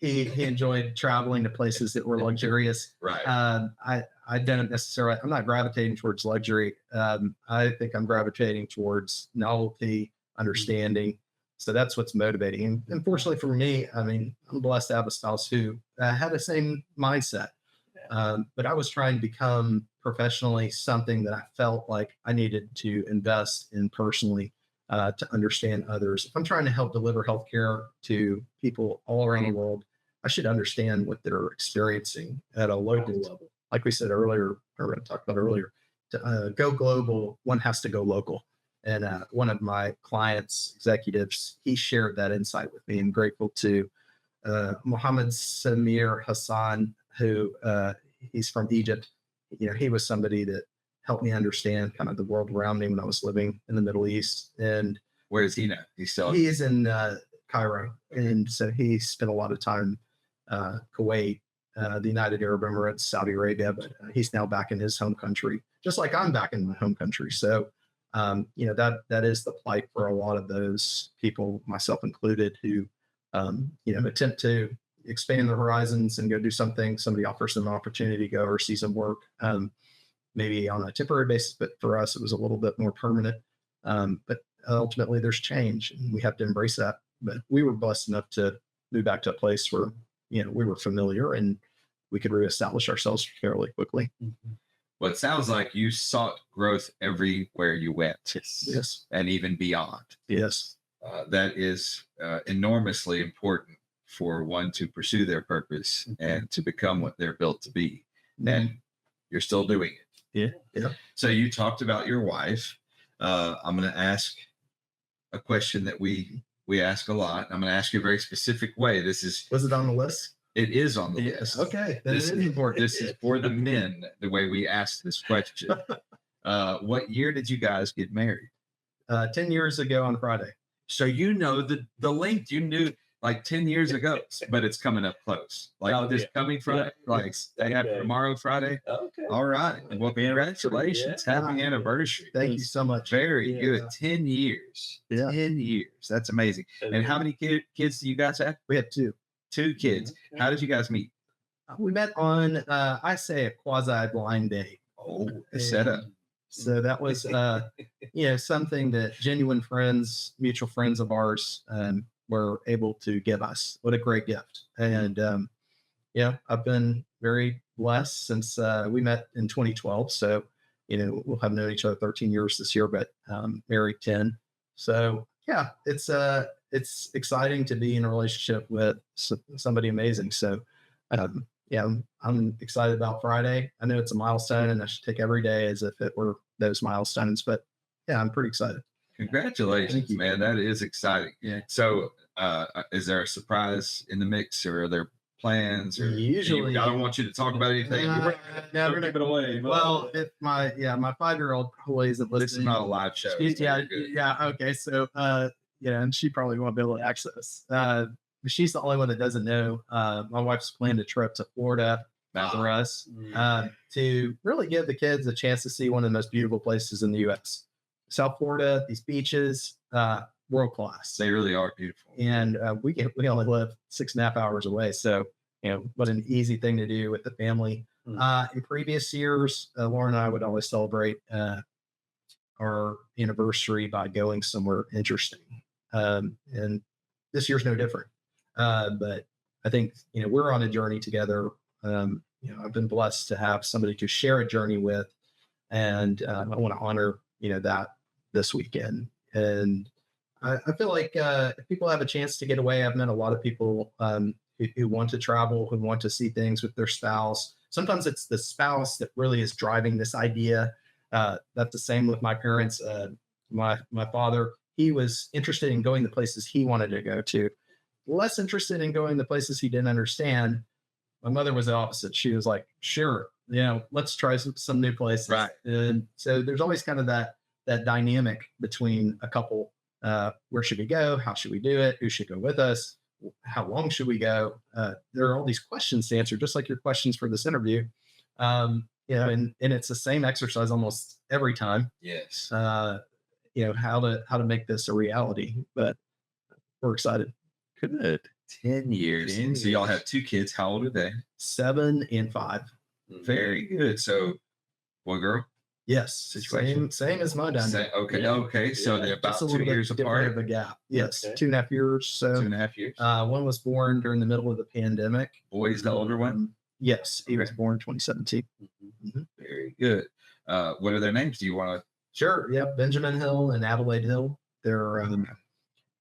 enjoyed traveling to places that were luxurious. Right. I don't necessarily, I'm not gravitating towards luxury. I think I'm gravitating towards novelty, understanding. So that's what's motivating. And fortunately for me, I'm blessed to have a spouse who had the same mindset. But I was trying to become professionally something that I felt like I needed to invest in personally to understand others. If I'm trying to help deliver healthcare to people all around the world, I should understand what they're experiencing at a local level. Like we said earlier, or talked about earlier, to go global, one has to go local. And one of my clients, executives, he shared that insight with me. I'm grateful to Mohammed Samir Hassan, who he's from Egypt. He was somebody that helped me understand kind of the world around me when I was living in the Middle East. And where is he now? He's in Cairo. And so he spent a lot of time Kuwait, the United Arab Emirates, Saudi Arabia, but he's now back in his home country, just like I'm back in my home country. So, that is the plight for a lot of those people, myself included, who, attempt to expand their horizons and go do something. Somebody offers them an opportunity to go overseas and work, maybe on a temporary basis, but for us, it was a little bit more permanent. But ultimately, there's change, and we have to embrace that. But we were blessed enough to move back to a place where, we were familiar and we could reestablish ourselves fairly quickly. Well, it sounds like you sought growth everywhere you went. Yes. And even beyond. Yes. That is enormously important for one to pursue their purpose and to become what they're built to be. And you're still doing it. Yeah. So you talked about your wife. I'm going to ask a question that we ask a lot. I'm going to ask you a very specific way. Was it on the list? It is on the list. Okay. This is for the men, the way we ask this question. What year did you guys get married? 10 years ago on Friday. So the length, you knew like 10 years ago, but it's coming up close. Like this coming Friday, like day after tomorrow, Friday. Okay. All right. Well, congratulations. Happy anniversry. Thank you so much. Very good. 10 years. Yeah. 10 years. That's amazing. And how many kids do you guys have? We have two. 2 kids. How did you guys meet? We met on, I say, a quasi-blind date. Oh, a setup. So that was, something that genuine friends, mutual friends of ours, were able to give us. What a great gift. And, I've been very blessed since we met in 2012. So, we'll have known each other 13 years this year, but married 10. So, yeah, it's exciting to be in a relationship with somebody amazing. So, I'm excited about Friday. I know it's a milestone and I should take every day as if it were those milestones, but yeah, I'm pretty excited. Congratulations, man. That is exciting. Yeah. So, is there a surprise in the mix, or are there plans? Or Usually, I don't want you to talk about anything. Never Give it away. Well, if my 5-year-old probably isn't listening. This is not a live show. Okay. So, and she probably won't be able to access. She's the only one that doesn't know. My wife's planned a trip to Florida for us to really give the kids a chance to see one of the most beautiful places in the U.S. South Florida, these beaches, world class. They really are beautiful. And we only live 6.5 hours away. So, what an easy thing to do with the family. In previous years, Lauren and I would always celebrate our anniversary by going somewhere interesting. And this year's no different. But I think, we're on a journey together. I've been blessed to have somebody to share a journey with. And I want to honor, that this weekend. And I feel like if people have a chance to get away, I've met a lot of people who want to travel, who want to see things with their spouse. Sometimes it's the spouse that really is driving this idea. That's the same with my parents. My father, he was interested in going the places he wanted to go to, less interested in going the places he didn't understand. My mother was the opposite. She was like, sure, let's try some new places. Right. And so there's always kind of that dynamic between a couple. Where should we go? How should we do it? Who should go with us? How long should we go? There are all these questions to answer, just like your questions for this interview. And it's the same exercise almost every time. Yes. How to make this a reality, but we're excited. Good. 10 years. So y'all have 2 kids. How old are they? 7 and 5. Very good. So, boy, girl. Yes. Situation. Same as my dynamic. Okay. So they're about Just a 2 little years bit different apart. of a gap. Yes. Okay. 2.5 years. So 2.5 years. one was born during the middle of the pandemic. Boy's the older one. Yes, he was born 2017. Very good. What are their names? Do you want to? Sure. Yeah. Benjamin Hill and Adelaide Hill. They're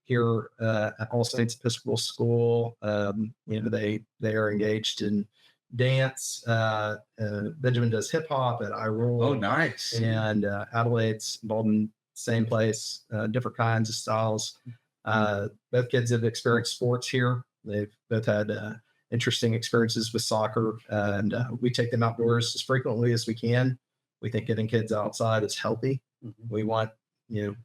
here at All Saints Episcopal School. They are engaged in dance. Benjamin does hip hop at iRule. Oh, nice. And Adelaide's involved in same place, different kinds of styles. Both kids have experienced sports here. They've both had interesting experiences with soccer, and we take them outdoors as frequently as we can. We think getting kids outside is healthy. We want, we're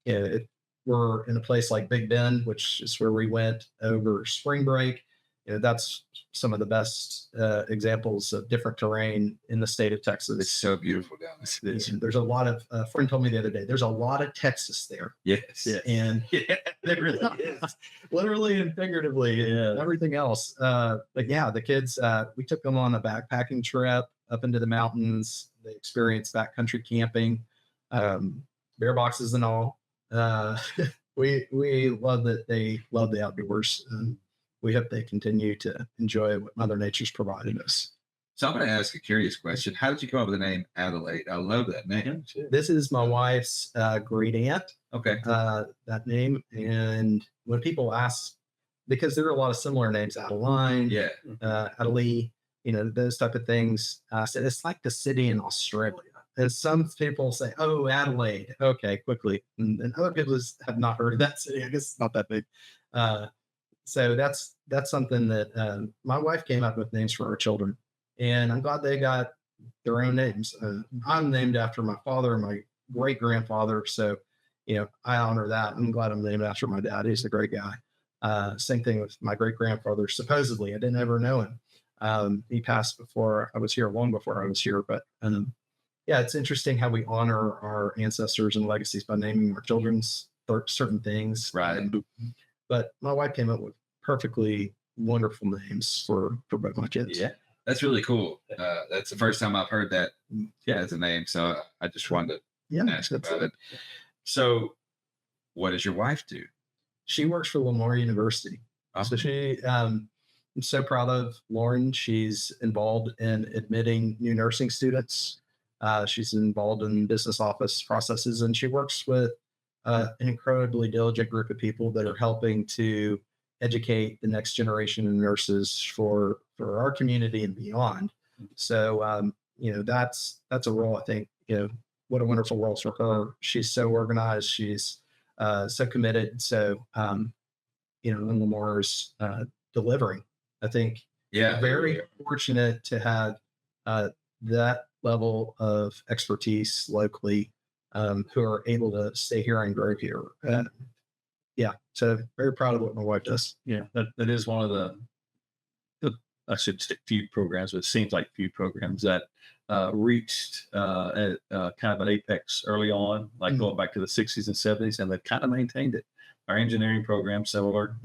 in a place like Big Bend, which is where we went over spring break. That's some of the best examples of different terrain in the state of Texas. It's so beautiful down there. There's a lot of, a friend told me the other day, there's a lot of Texas there. Yes. And they really is. Literally and figuratively, and everything else. But yeah, the kids, we took them on a backpacking trip up into the mountains. They experienced backcountry camping, bear boxes and all. We love that they love the outdoors. We hope they continue to enjoy what Mother Nature's provided us. So I'm going to ask a curious question. How did you come up with the name Adelaide? I love that name. This is my wife's great aunt. Okay. That name. And when people ask, because there are a lot of similar names, Adeline, Adelaide, those type of things. I said, it's like the city in Australia. And some people say, oh, Adelaide. Okay, quickly. And other people have not heard of that city. I guess it's not that big. So that's something that my wife came up with names for our children. And I'm glad they got their own names. I'm named after my father and my great grandfather. So, I honor that. I'm glad I'm named after my dad. He's a great guy. Same thing with my great grandfather. Supposedly, I didn't ever know him. He passed before I was here, long before I was here. But it's interesting how we honor our ancestors and legacies by naming our children's certain things. Right. But my wife came up with perfectly wonderful names for both my kids. Yeah. That's really cool. That's the first time I've heard that as a name. So I just wanted to ask about it. So what does your wife do? She works for Lamar University. So I'm so proud of Lauren. She's involved in admitting new nursing students. She's involved in business office processes, and she works with an incredibly diligent group of people that are helping to educate the next generation of nurses for our community and beyond. So, that's a role, I think, what a wonderful role for her. She's so organized. She's so committed. So, and Lamar's delivering, I think. Yeah. Very fortunate to have that level of expertise locally, who are able to stay here and grow here. So very proud of what my wife does. Yeah, that is one of I should say few programs, but it seems like few programs that reached at kind of an apex early on, like going back to the 60s and 70s, and they've kind of maintained it. Our engineering program, similar,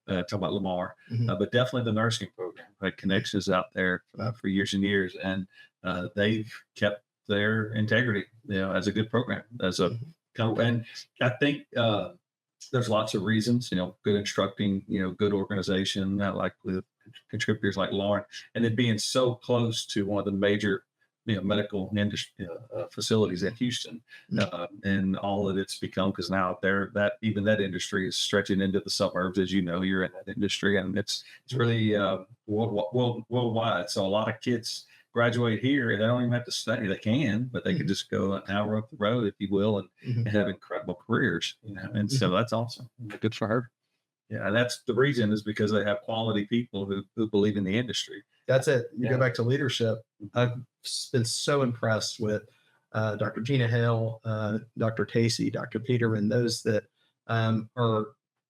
talk about Lamar, but definitely the nursing program had connections out there for years and years, and they've kept their integrity, as a good program, and I think there's lots of reasons, good instructing, good organization, like with contributors like Lauren, and it being so close to one of the major, medical industry facilities in Houston, and all that it's become, because now that industry is stretching into the suburbs, as you're in that industry, and it's really worldwide. So a lot of kids graduate here and they don't even have to study. They can, but they could just go an hour up the road, if you will, and have incredible careers, and so that's awesome. Good for her. Yeah, that's the reason, is because they have quality people who believe in the industry. That's it. You go back to leadership. I've been so impressed with Dr. Gina Hill, Dr. Casey, Dr. Peterman, those that are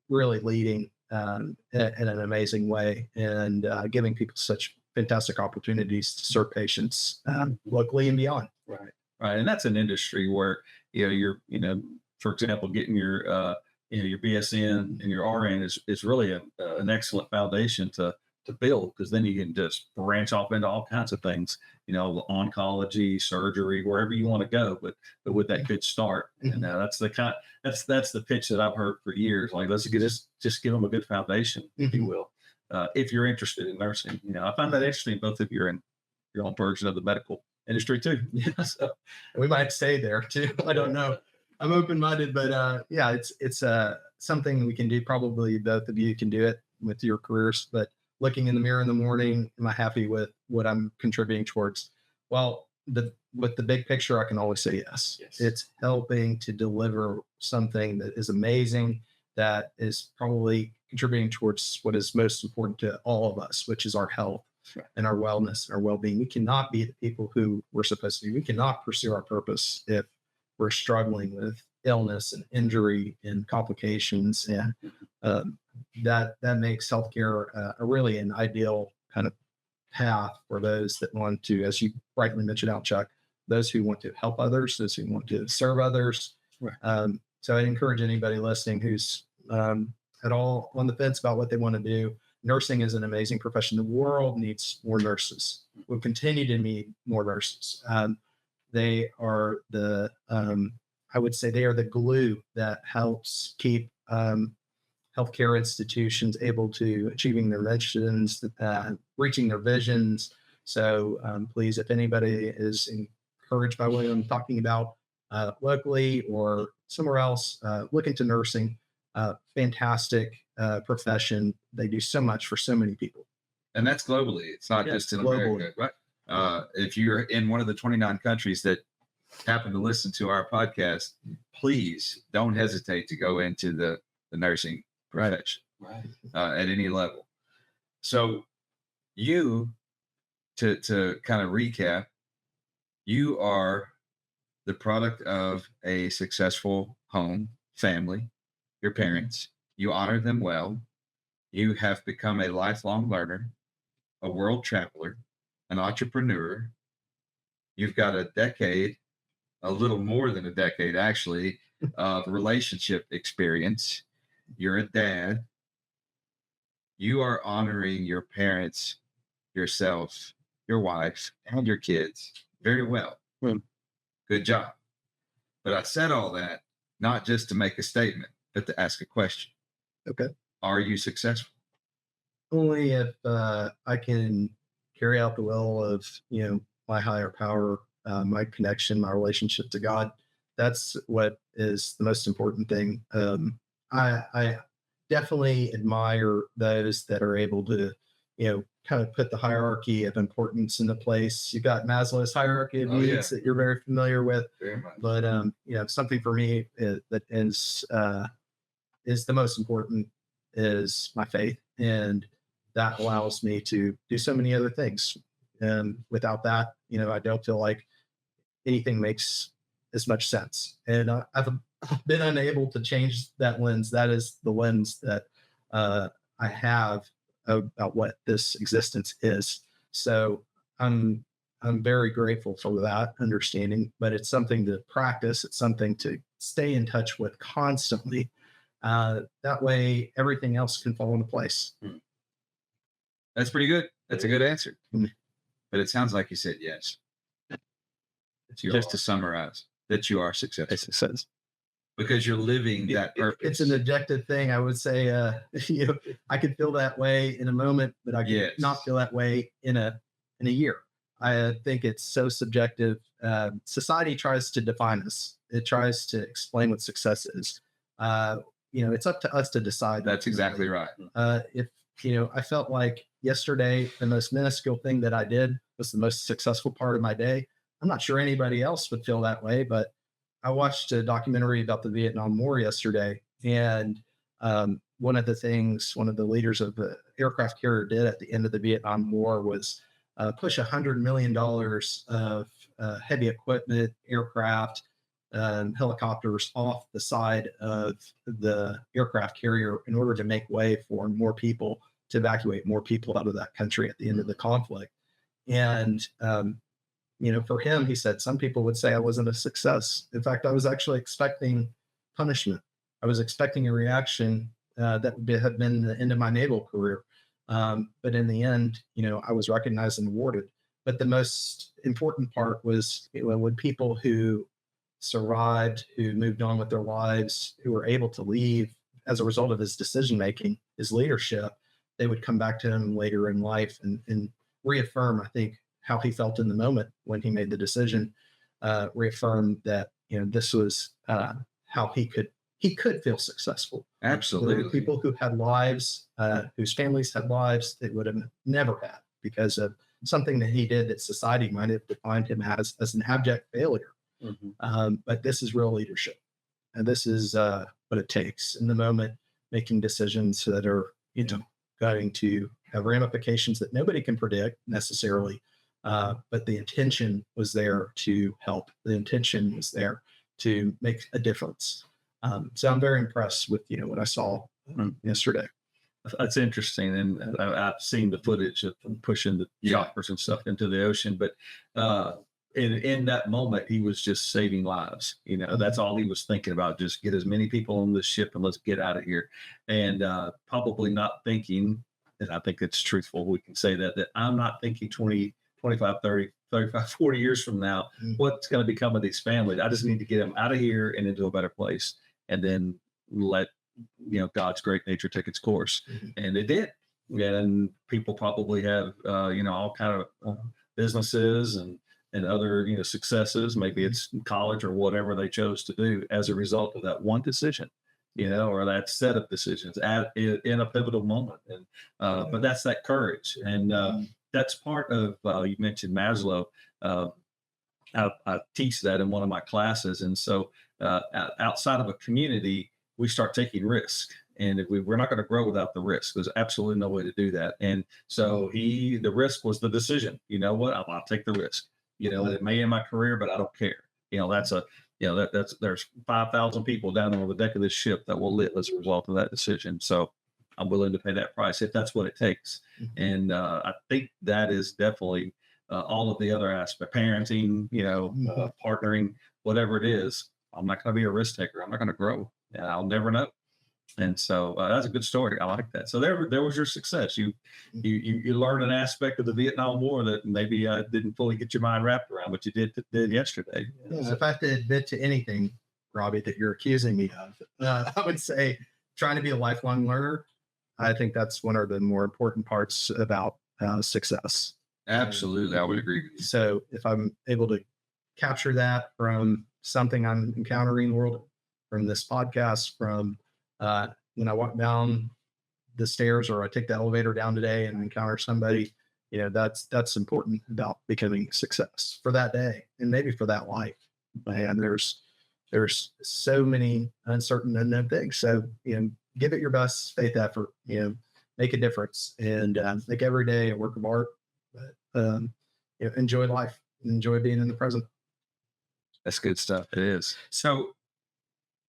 really leading in an amazing way, and giving people such fantastic opportunities to serve patients locally and beyond. Right. And that's an industry where, you're, for example, getting your BSN and your RN is really an excellent foundation to build, because then you can just branch off into all kinds of things, oncology, surgery, wherever you want to go, but with that good start. And that's the pitch that I've heard for years. Like, let's just give them a good foundation, if you will. if you're interested in nursing. I find that interesting. Both of you are in your own version of the medical industry too. Yeah, so we might stay there too. I don't know. I'm open-minded, but yeah, it's something we can do. Probably both of you can do it with your careers. But looking in the mirror in the morning, am I happy with what I'm contributing towards? Well, with the big picture, I can always say yes. It's helping to deliver something that is amazing, that is probably contributing towards what is most important to all of us, which is our health and our wellness and our well-being. We cannot be the people who we're supposed to be. We cannot pursue our purpose if we're struggling with illness and injury and complications. And that makes healthcare really an ideal kind of path for those that want to, as you rightly mentioned out, Chuck, those who want to help others, those who want to serve others. Right. So I'd encourage anybody listening who's at all on the fence about what they want to do. Nursing is an amazing profession. The world needs more nurses. We'll continue to need more nurses. They are I would say they are the glue that helps keep healthcare institutions able to achieving their missions, reaching their visions. So please, if anybody is encouraged by what I'm talking about locally or somewhere else, look into nursing. Fantastic profession. They do so much for so many people. And that's globally. It's not just in America. Right? If you're in one of the 29 countries that happen to listen to our podcast, please don't hesitate to go into the nursing profession at any level. So you, to kind of recap, you are the product of a successful home, family, your parents. You honor them well. You have become a lifelong learner, a world traveler, an entrepreneur. You've got a decade, a little more than a decade actually, of relationship experience. You're a dad. You are honoring your parents, yourself, your wife, and your kids very well. Good job. But I said all that not just to make a statement, but to ask a question. Okay. Are you successful? Only if I can carry out the will of my higher power, my connection, my relationship to God. That's what is the most important thing. I definitely admire those that are able to, kind of put the hierarchy of importance into place. You've got Maslow's hierarchy of needs that you're very familiar with. Very much. But something for me that is the most important is my faith, and that allows me to do so many other things. And without that, I don't feel like anything makes as much sense. And I've been unable to change that lens. That is the lens that I have about what this existence is. So I'm very grateful for that understanding, but it's something to practice. It's something to stay in touch with constantly. That way, everything else can fall into place. That's pretty good. That's a good answer. But it sounds like you said yes. Just to summarize, that you are successful. Because you're living that purpose. It's an objective thing. I would say, I could feel that way in a moment, but I could not feel that way in a year. I think it's so subjective. Society tries to define us. It tries to explain what success is. It's up to us to decide. That's exactly right. If I felt like yesterday the most minuscule thing that I did was the most successful part of my day, I'm not sure anybody else would feel that way, but I watched a documentary about the Vietnam War yesterday, and one of the leaders of the aircraft carrier did at the end of the Vietnam War was push $100 million of heavy equipment, aircraft, helicopters off the side of the aircraft carrier in order to make way for more people, to evacuate more people out of that country at the end of the conflict. And for him, he said, some people would say I wasn't a success. In fact, I was actually expecting punishment. I was expecting a reaction that would have been the end of my naval career. But in the end, I was recognized and awarded. But the most important part was when people who survived, who moved on with their lives, who were able to leave as a result of his decision-making, his leadership, they would come back to him later in life and reaffirm, I think, how he felt in the moment when he made the decision, reaffirm that, this was how he could feel successful. There were Absolutely. people who had lives, whose families had lives they would have never had because of something that he did that society might have defined him as an abject failure. But this is real leadership. And this is what it takes in the moment, making decisions that are, going to have ramifications that nobody can predict necessarily. But the intention was there to help. The intention was there to make a difference. So I'm very impressed with, what I saw yesterday. That's interesting, and I've seen the footage of them pushing the choppers and stuff into the ocean. But in that moment, he was just saving lives. That's all he was thinking about: just get as many people on this ship and let's get out of here. And probably not thinking, and I think it's truthful, we can say that I'm not thinking 20, 25, 30, 35, 40 years from now, what's going to become of these families? I just need to get them out of here and into a better place, and then let God's great nature take its course. And it did. And people probably have all kind of businesses and other successes. Maybe it's college or whatever they chose to do as a result of that one decision, or that set of decisions in a pivotal moment. And but that's that courage, and that's part of you mentioned Maslow. I teach that in one of my classes, and so outside of a community, we start taking risk, and we're not going to grow without the risk. There's absolutely no way to do that. And so the risk was the decision. You know what? I'll take the risk. It may end my career, but I don't care. There's 5,000 people down on the deck of this ship that will live as a result of that decision. So I'm willing to pay that price if that's what it takes. And I think that is definitely all of the other aspects, parenting, partnering, whatever it is. I'm not going to be a risk taker. I'm not going to grow. I'll never know. And so that's a good story. I like that. So there was your success. You learned an aspect of the Vietnam War that maybe didn't fully get your mind wrapped around, but you did yesterday. Yeah, if I have to admit to anything, Robbie, that you're accusing me of, I would say trying to be a lifelong learner. I think that's one of the more important parts about success. Absolutely. I would agree. So if I'm able to capture that from something I'm encountering in the world, from this podcast, from when I walk down the stairs or I take the elevator down today and encounter somebody, that's important about becoming success for that day and maybe for that life. And there's so many uncertain unknown things. So, give it your best faith effort, make a difference, and make every day a work of art. But, enjoy life, enjoy being in the present. That's good stuff. It is. So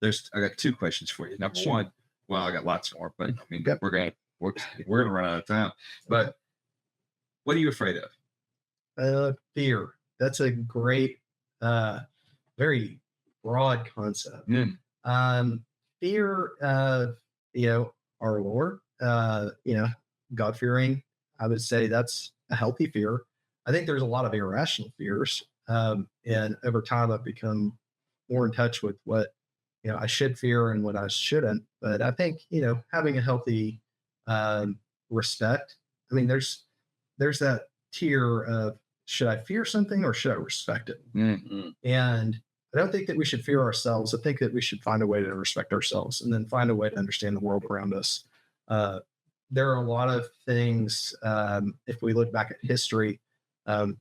I got two questions for you. Number one, well, I got lots more, but I mean, we're gonna run out of time. But what are you afraid of? Fear. That's a great, very broad concept. Fear of, our Lord, God-fearing. I would say that's a healthy fear. I think there's a lot of irrational fears. And over time, I've become more in touch with what, I should fear and what I shouldn't. But I think, having a healthy respect. I mean, there's that tier of, should I fear something or should I respect it? And I don't think that we should fear ourselves. I think that we should find a way to respect ourselves and then find a way to understand the world around us. There are a lot of things, if we look back at history, the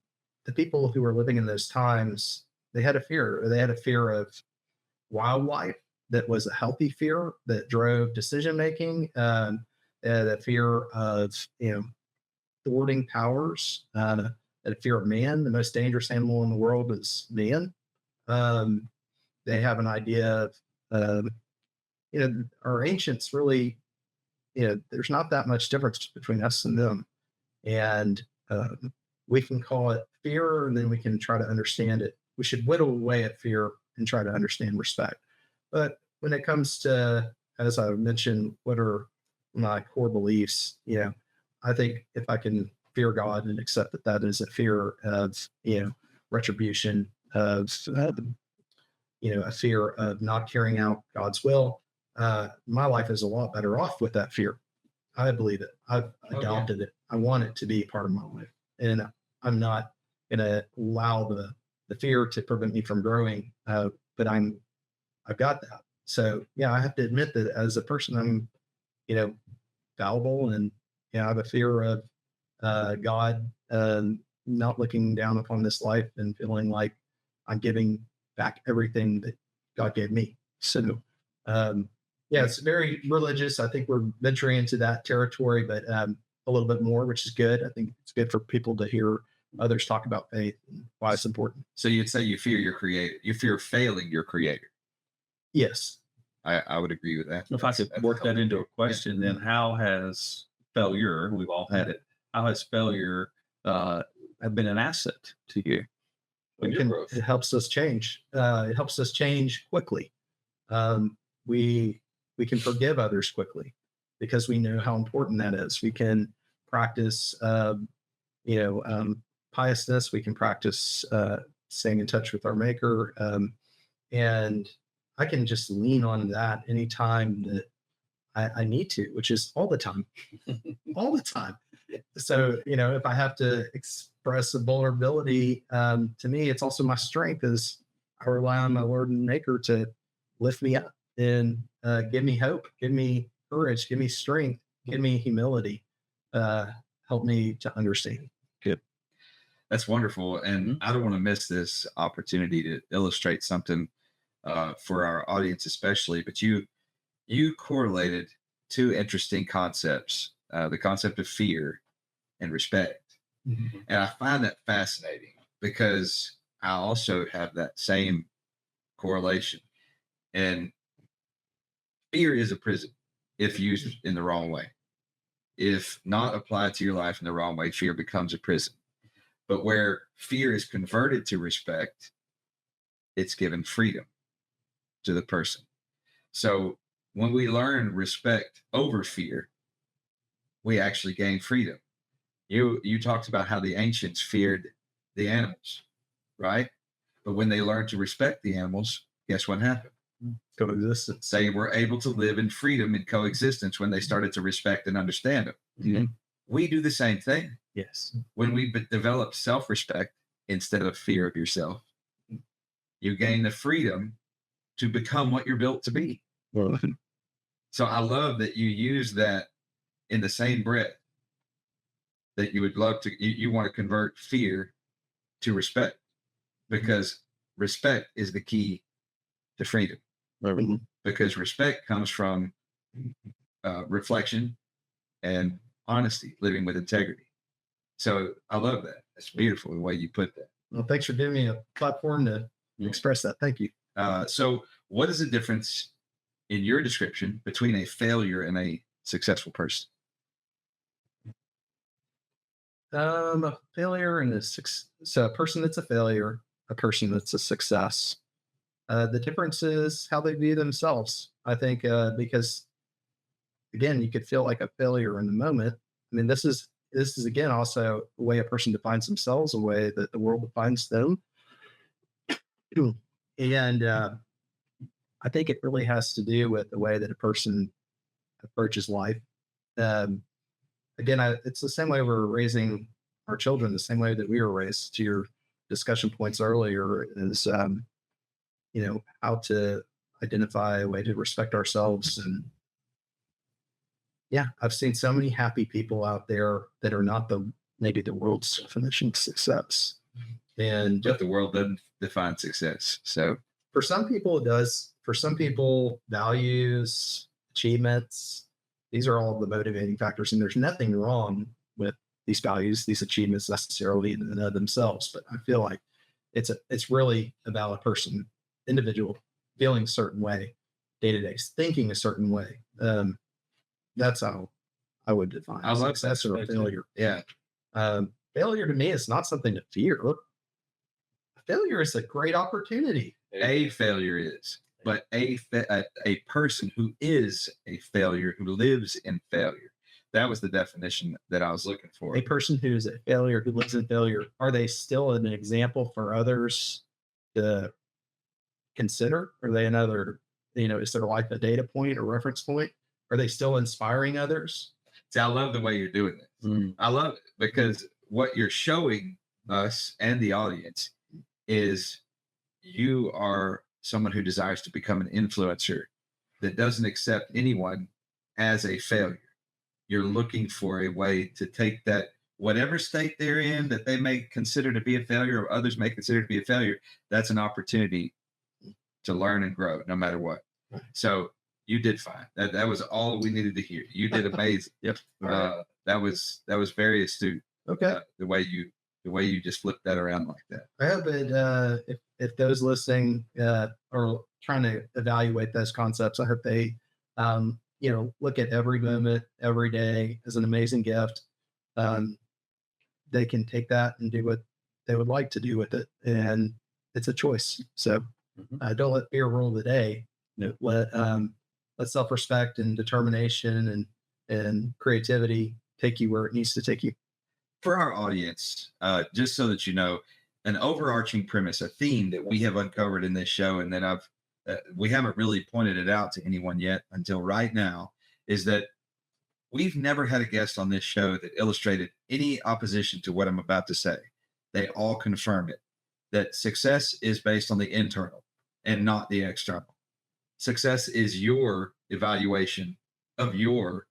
people who were living in those times, they had a fear. They had a fear of wildlife that was a healthy fear that drove decision-making, a fear of, thwarting powers, a fear of man. The most dangerous animal in the world is man. They have an idea of, our ancients really, there's not that much difference between us and them. And we can call it fear, and then we can try to understand it. We should whittle away at fear and try to understand respect. But when it comes to, as I mentioned, what are my core beliefs, I think if I can fear God and accept that that is a fear of, retribution, of, a fear of not carrying out God's will, my life is a lot better off with that fear. I believe it. I've adopted it. I want it to be part of my life, and I'm not going to allow the fear to prevent me from growing. But I've got that. So yeah, I have to admit that as a person, I'm, fallible, and I have a fear of God not looking down upon this life and feeling like I'm giving back everything that God gave me. So yeah, it's very religious. I think we're venturing into that territory, but a little bit more, which is good. I think it's good for people to hear others talk about faith and why it's important. So you'd say you fear your creator. You fear failing your creator. Yes. I would agree with that. If I could work that into a question, then how has failure, we've all had it, how has failure have been an asset to you? It helps us change. It helps us change quickly. We can forgive others quickly because we know how important that is. We can practice, piousness. We can practice staying in touch with our Maker, and I can just lean on that anytime that I need to, which is all the time, all the time. So, if I have to express a vulnerability, to me, it's also my strength is I rely on my Lord and Maker to lift me up and give me hope, give me courage, give me strength, give me humility, help me to understand. Good. That's wonderful. And I don't want to miss this opportunity to illustrate something for our audience, especially, but you correlated two interesting concepts, the concept of fear and respect. Mm-hmm. And I find that fascinating because I also have that same correlation. And fear is a prison if used in the wrong way. If not applied to your life in the wrong way, fear becomes a prison. But where fear is converted to respect, it's given freedom to the person. So when we learn respect over fear, we actually gain freedom. You talked about how the ancients feared the animals, right? But when they learned to respect the animals, guess what happened? Coexistence. They were able to live in freedom and coexistence when they started to respect and understand them. Mm-hmm. We do the same thing. Yes. When we develop self-respect instead of fear of yourself, you gain the freedom to become what you're built to be. So I love that you use that in the same breath that you would love to, you want to convert fear to respect, because respect is the key to freedom. Mm-hmm. Because respect comes from reflection and honesty, living with integrity. So I love that. It's beautiful the way you put that. Well, thanks for giving me a platform to express that. Thank you. So what is the difference in your description between a failure and a successful person? A failure and so a person that's a failure, a person that's a success. The difference is how they view themselves. I think because again, you could feel like a failure in the moment. I mean, this is again also a way a person defines themselves, a way that the world defines them. And I think it really has to do with the way that a person approaches life. Again, it's the same way we're raising our children, the same way that we were raised. To your discussion points earlier is, how to identify a way to respect ourselves. And yeah, I've seen so many happy people out there that are not maybe the world's definition of success. And But the world doesn't define success. So for some people it does. For some people, values, achievements, these are all the motivating factors. And there's nothing wrong with these values, these achievements necessarily in and of themselves. But I feel like it's really about a person, individual, feeling a certain way, day to day, thinking a certain way. That's how I would define success or failure. Yeah. Failure to me is not something to fear. Failure is a great opportunity. A failure is, but a person who is a failure, who lives in failure. That was the definition that I was looking for. A person who is a failure, who lives in failure, are they still an example for others to consider? Are they another, is their life a data point or reference point? Are they still inspiring others? It's See, I love the way you're doing this. I love it because what you're showing us and the audience is you are someone who desires to become an influencer that doesn't accept anyone as a failure. You're looking for a way to take that, whatever state they're in that they may consider to be a failure or others may consider to be a failure, that's an opportunity to learn and grow no matter what. So you did fine. That was all we needed to hear. You did amazing. Yep. That was very astute. Okay. The way you just flipped that around like that. I hope it, if those listening are trying to evaluate those concepts, I hope they, look at every moment, every day as an amazing gift. They can take that and do what they would like to do with it. And it's a choice. So don't let fear rule the day. No. Let self-respect and determination and creativity take you where it needs to take you. For our audience, just so that you know, an overarching premise, a theme that we have uncovered in this show, and that we haven't really pointed it out to anyone yet until right now, is that we've never had a guest on this show that illustrated any opposition to what I'm about to say. They all confirm it, that success is based on the internal and not the external. Success is your evaluation of your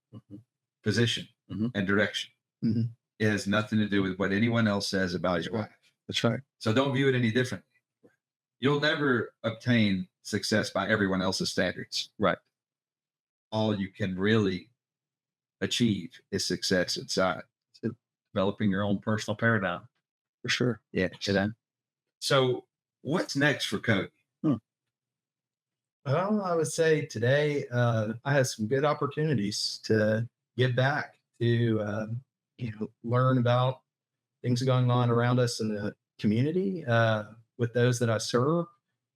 position and direction. It has nothing to do with what anyone else says about your life. That's right. So don't view it any differently. You'll never obtain success by everyone else's standards. Right. All you can really achieve is success inside. Developing your own personal paradigm. For sure. Yeah. So what's next for Cody? Well, I would say today I had some good opportunities to give back, to learn about things going on around us in the community, with those that I serve,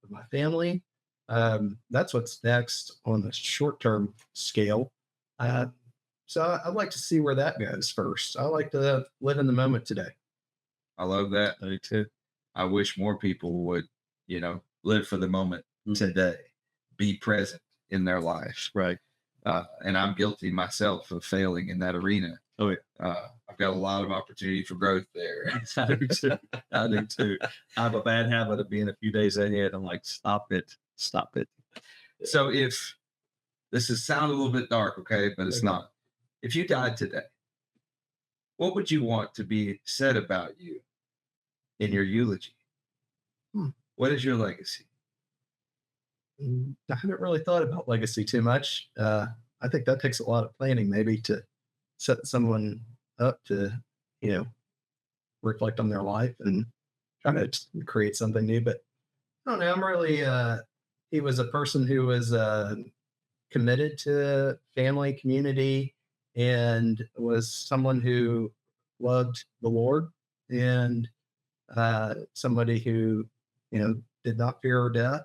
with my family. That's what's next on the short-term scale. So I'd like to see where that goes first. I like to live in the moment today. I love that. Me too. I wish more people would, live for the moment today, be present in their life. Right. And I'm guilty myself of failing in that arena. Oh, yeah. I've got a lot of opportunity for growth there. I do too. I do too. I have a bad habit of being a few days ahead. I'm like, stop it. So if this is sound a little bit dark, okay, but it's not. If you died today, what would you want to be said about you in your eulogy? What is your legacy? I haven't really thought about legacy too much. I think that takes a lot of planning, maybe, to set someone up to, reflect on their life and try to create something new. But I don't know. I'm really, he was a person who was committed to family, community, and was someone who loved the Lord, and somebody who, did not fear death.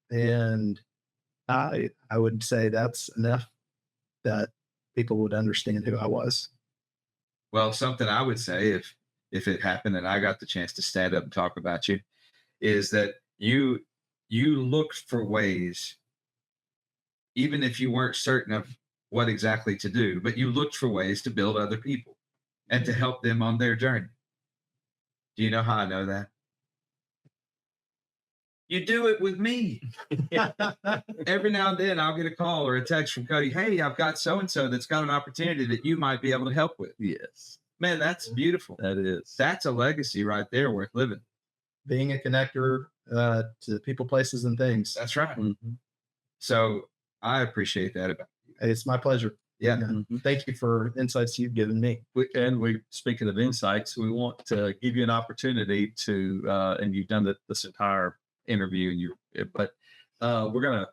And I would say that's enough that people would understand who I was. Well, something I would say if it happened and I got the chance to stand up and talk about you is that you looked for ways, even if you weren't certain of what exactly to do, but you looked for ways to build other people and to help them on their journey. Do you know how I know that? You do it with me. Every now and then I'll get a call or a text from Cody. Hey, I've got so-and-so that's got an opportunity that you might be able to help with. Yes. Man, that's beautiful. That is. That's a legacy right there worth living. Being a connector to people, places, and things. That's right. So I appreciate that about you. It's my pleasure. Yeah. Thank you for insights you've given me. Speaking of insights, we want to give you an opportunity to, and you've done this entire interview, but I'm gonna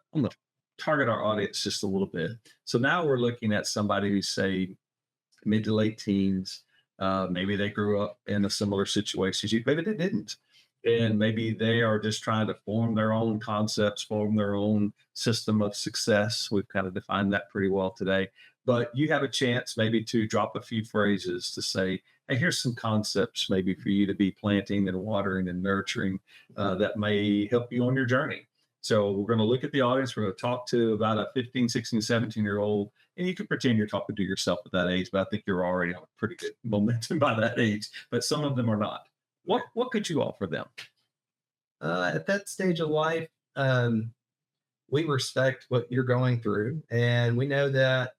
target our audience just a little bit. So now we're looking at somebody who's, say, mid to late teens. Maybe they grew up in a similar situation. Maybe they didn't. And maybe they are just trying to form their own concepts, form their own system of success. We've kind of defined that pretty well today. But you have a chance maybe to drop a few phrases to say, hey, here's some concepts maybe for you to be planting and watering and nurturing that may help you on your journey. So we're going to look at the audience. We're going to talk to about a 15, 16, 17-year-old And you can pretend you're talking to yourself at that age, but I think you're already on pretty good momentum by that age. But some of them are not. What could you offer them? At that stage of life, we respect what you're going through, and we know that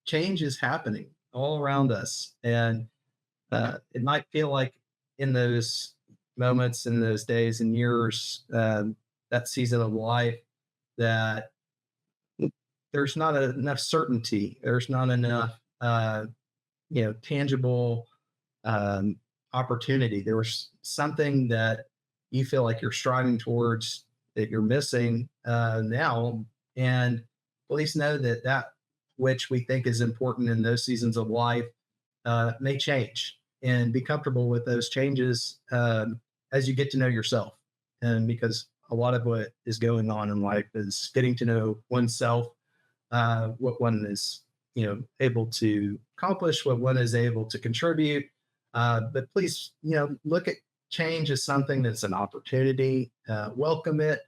change is happening all around us. And it might feel like in those moments, in those days and years, that season of life, that there's not enough certainty. There's not enough, tangible opportunity. There was something that you feel like you're striving towards that you're missing now. And please know that that which we think is important in those seasons of life may change, and be comfortable with those changes as you get to know yourself. And because a lot of what is going on in life is getting to know oneself, what one is, able to accomplish, what one is able to contribute. But please, look at change as something that's an opportunity. Welcome it,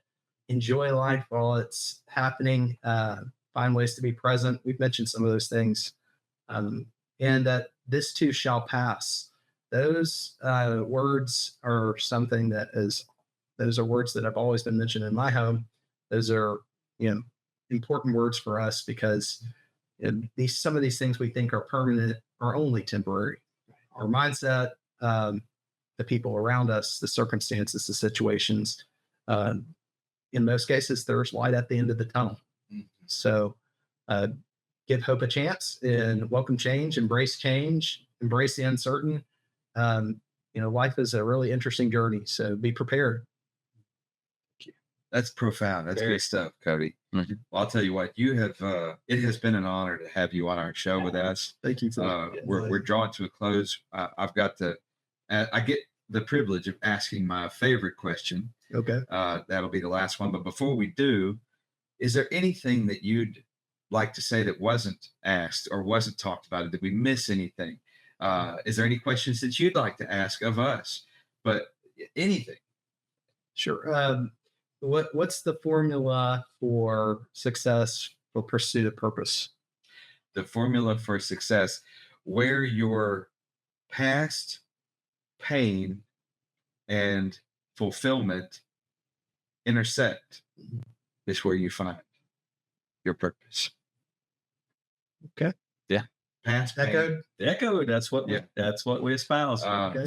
enjoy life while it's happening. Find ways to be present. We've mentioned some of those things, and that this too shall pass. Those words are something those are words that have always been mentioned in my home. Those are, important words for us, because some of these things we think are permanent are only temporary. Our mindset, the people around us, the circumstances, the situations. In most cases, there's light at the end of the tunnel. So give hope a chance and welcome change, embrace the uncertain. Life is a really interesting journey. So be prepared. That's profound. That's Very good stuff, Cody. Mm-hmm. Well, I'll tell you what, you have, it has been an honor to have you on our show with us. Thank you. For We're drawing to a close. I've got I get the privilege of asking my favorite question. Okay. That'll be the last one. But before we do, is there anything that you'd like to say that wasn't asked or wasn't talked about? Did we miss anything? Is there any questions that you'd like to ask of us? But anything. Sure. What's the formula for success for pursuit of purpose? The formula for success, where your past pain and fulfillment intersect, is where you find your purpose. Okay. Yeah. Past pain. Echo. That's what we espouse.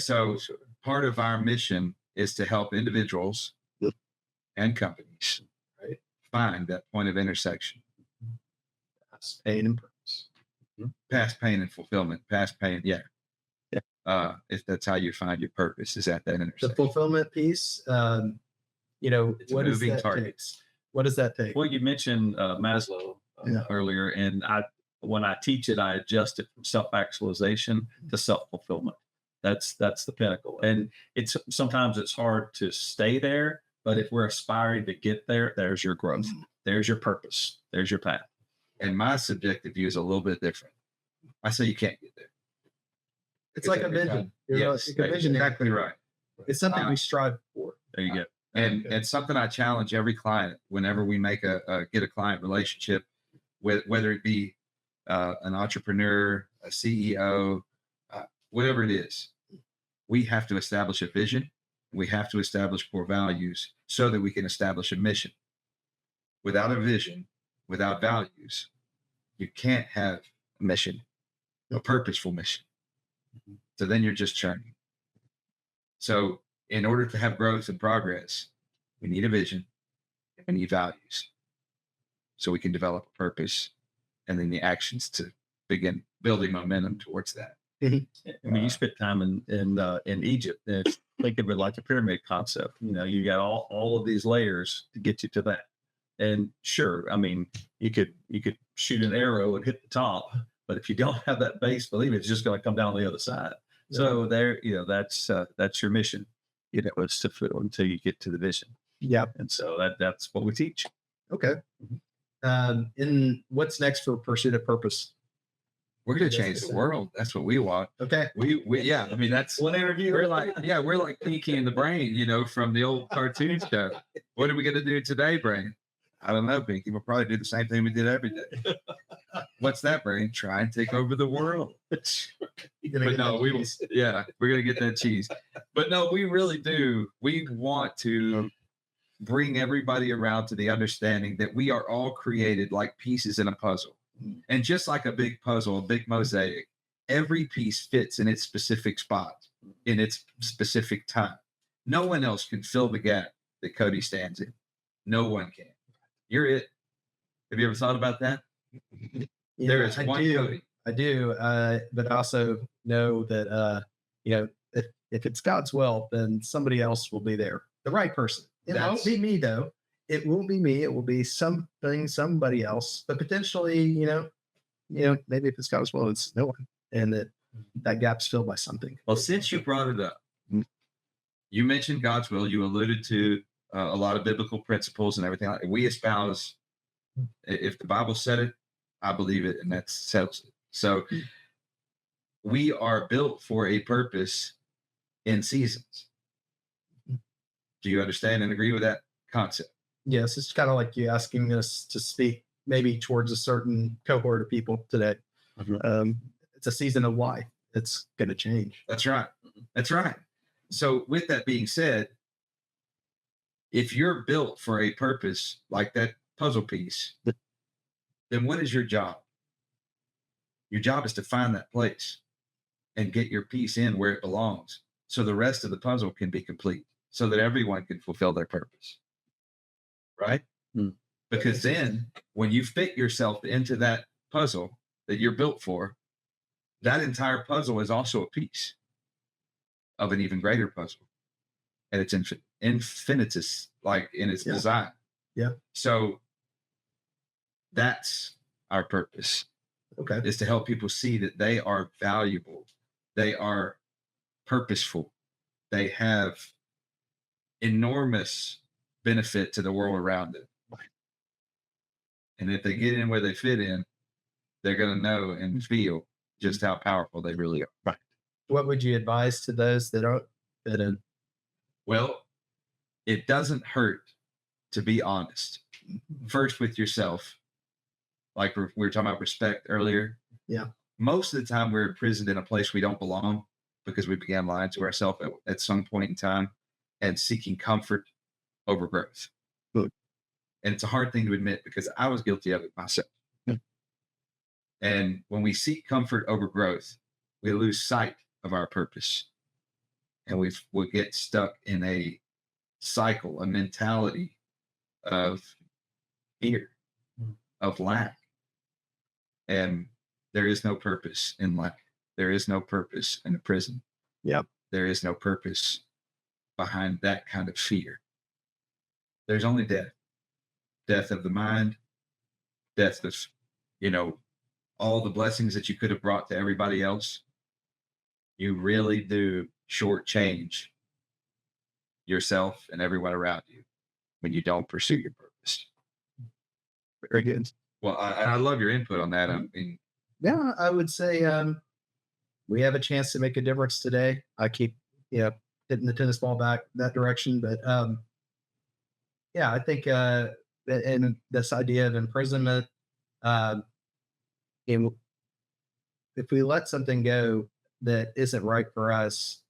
So part of our mission is to help individuals and companies find that point of intersection. Past pain and purpose. Past pain and fulfillment. Past pain. Yeah. If that's how you find your purpose, is at that intersection. The fulfillment piece, what does that take? What does that take? Well, you mentioned Maslow earlier, and when I teach it, I adjust it from self-actualization to self-fulfillment. That's the pinnacle, and sometimes it's hard to stay there. But if we're aspiring to get there, there's your growth. There's your purpose. There's your path. And my subjective view is a little bit different. I say you can't get there. It's like a vision. Yes, It's a vision. exactly right. It's something we strive for. There you go. And something I challenge every client whenever we make get a client relationship, whether it be an entrepreneur, a CEO, whatever it is, we have to establish a vision. We have to establish core values so that we can establish a mission. Without a vision, without values, you can't have a mission, a purposeful mission. So then you're just churning. So in order to have growth and progress, we need a vision, we need values, so we can develop a purpose, and then the actions to begin building momentum towards that. I mean, you spent time in Egypt. Think of it like a pyramid concept. You got all of these layers to get you to that. And sure, I mean, you could shoot an arrow and hit the top, but if you don't have that base, believe me, it's just going to come down the other side. Yeah. So there, that's your mission. It's to fulfill until you get to the vision. Yeah, and so that's what we teach. Okay. And what's next for Pursuit of Purpose? We're going to change the world. That's what we want. Okay. We yeah. I mean, that's one interview. We're like Pinky and the Brain, from the old cartoon show. What are we going to do today, Brain? I don't know, Pinky. We'll probably do the same thing we did every day. What's that, Brian? Try and take over the world. You're gonna But get no, that we will. cheese. Yeah, we're gonna get that cheese. But no, we really do. We want to bring everybody around to the understanding that we are all created like pieces in a puzzle, and just like a big puzzle, a big mosaic, every piece fits in its specific spot, in its specific time. No one else can fill the gap that Cody stands in. No one can. You're it. Have you ever thought about that? There is I one do. Cody. I do. But I also know that, if it's God's will, then somebody else will be there. The right person. It won't be me, though. It won't be me. It will be somebody else. But potentially, maybe if it's God's will, it's no one. And that gap's filled by something. Well, since you brought it up, you mentioned God's will. You alluded to a lot of biblical principles and everything. We espouse, if the Bible said it, I believe it, and that settles it. So we are built for a purpose in seasons. Do you understand and agree with that concept? Yes, it's kind of like you asking us to speak maybe towards a certain cohort of people today. It's a season of life. It's going to change. That's right. That's right. So with that being said, if you're built for a purpose like that puzzle piece, then what is your job? Your job is to find that place and get your piece in where it belongs so the rest of the puzzle can be complete, so that everyone can fulfill their purpose. Right? Because then when you fit yourself into that puzzle that you're built for, that entire puzzle is also a piece of an even greater puzzle. And it's infinitous, like in its design. Yeah. So that's our purpose. Okay. Is to help people see that they are valuable. They are purposeful. They have enormous benefit to the world around them. And if they get in where they fit in, they're going to know and feel just how powerful they really are. Right. What would you advise to those that don't fit in? Well, it doesn't hurt to be honest. First with yourself. Like we were talking about respect earlier. Yeah. Most of the time we're imprisoned in a place we don't belong because we began lying to ourselves at some point in time and seeking comfort over growth. Good. And it's a hard thing to admit because I was guilty of it myself. And when we seek comfort over growth, we lose sight of our purpose. And we get stuck in a cycle, a mentality of fear, of lack. And there is no purpose in lack. There is no purpose in a prison. Yep. There is no purpose behind that kind of fear. There's only death. Death of the mind, death of, all the blessings that you could have brought to everybody else. You really do shortchange yourself and everyone around you when you don't pursue your purpose. Very good. Well, I love your input on that. I mean, Yeah, I would say we have a chance to make a difference today. I keep, hitting the tennis ball back that direction, but I think and this idea of imprisonment, if we let something go that isn't right for us,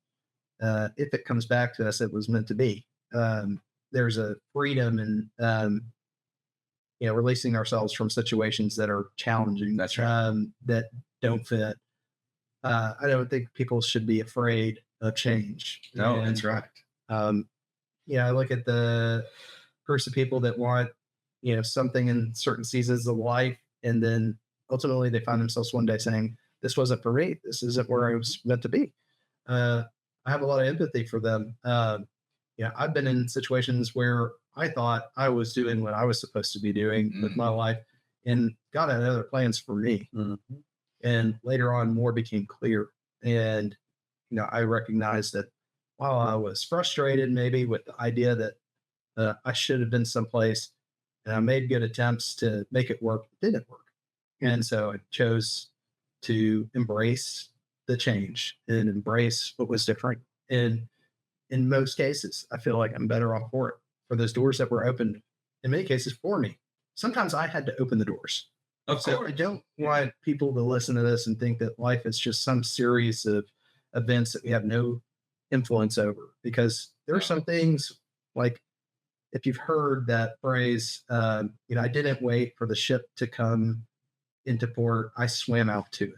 if it comes back to us, it was meant to be. There's a freedom in releasing ourselves from situations that are challenging. That's right. That don't fit. I don't think people should be afraid of change. No, that's right. I look at the groups of people that want, something in certain seasons of life, and then ultimately they find themselves one day saying, "This wasn't for me. This isn't where I was meant to be." I have a lot of empathy for them. I've been in situations where I thought I was doing what I was supposed to be doing with my life, and God had other plans for me. Mm-hmm. And later on, more became clear. And, I recognized that while I was frustrated maybe with the idea that I should have been someplace, and I made good attempts to make it work, it didn't work. And so I chose to embrace the change and embrace what was different. And in most cases, I feel like I'm better off for it, for those doors that were opened, in many cases for me. Sometimes I had to open the doors. Of So I course. don't want people to listen to this and think that life is just some series of events that we have no influence over, because there are some things like, if you've heard that phrase, I didn't wait for the ship to come into port, I swam out to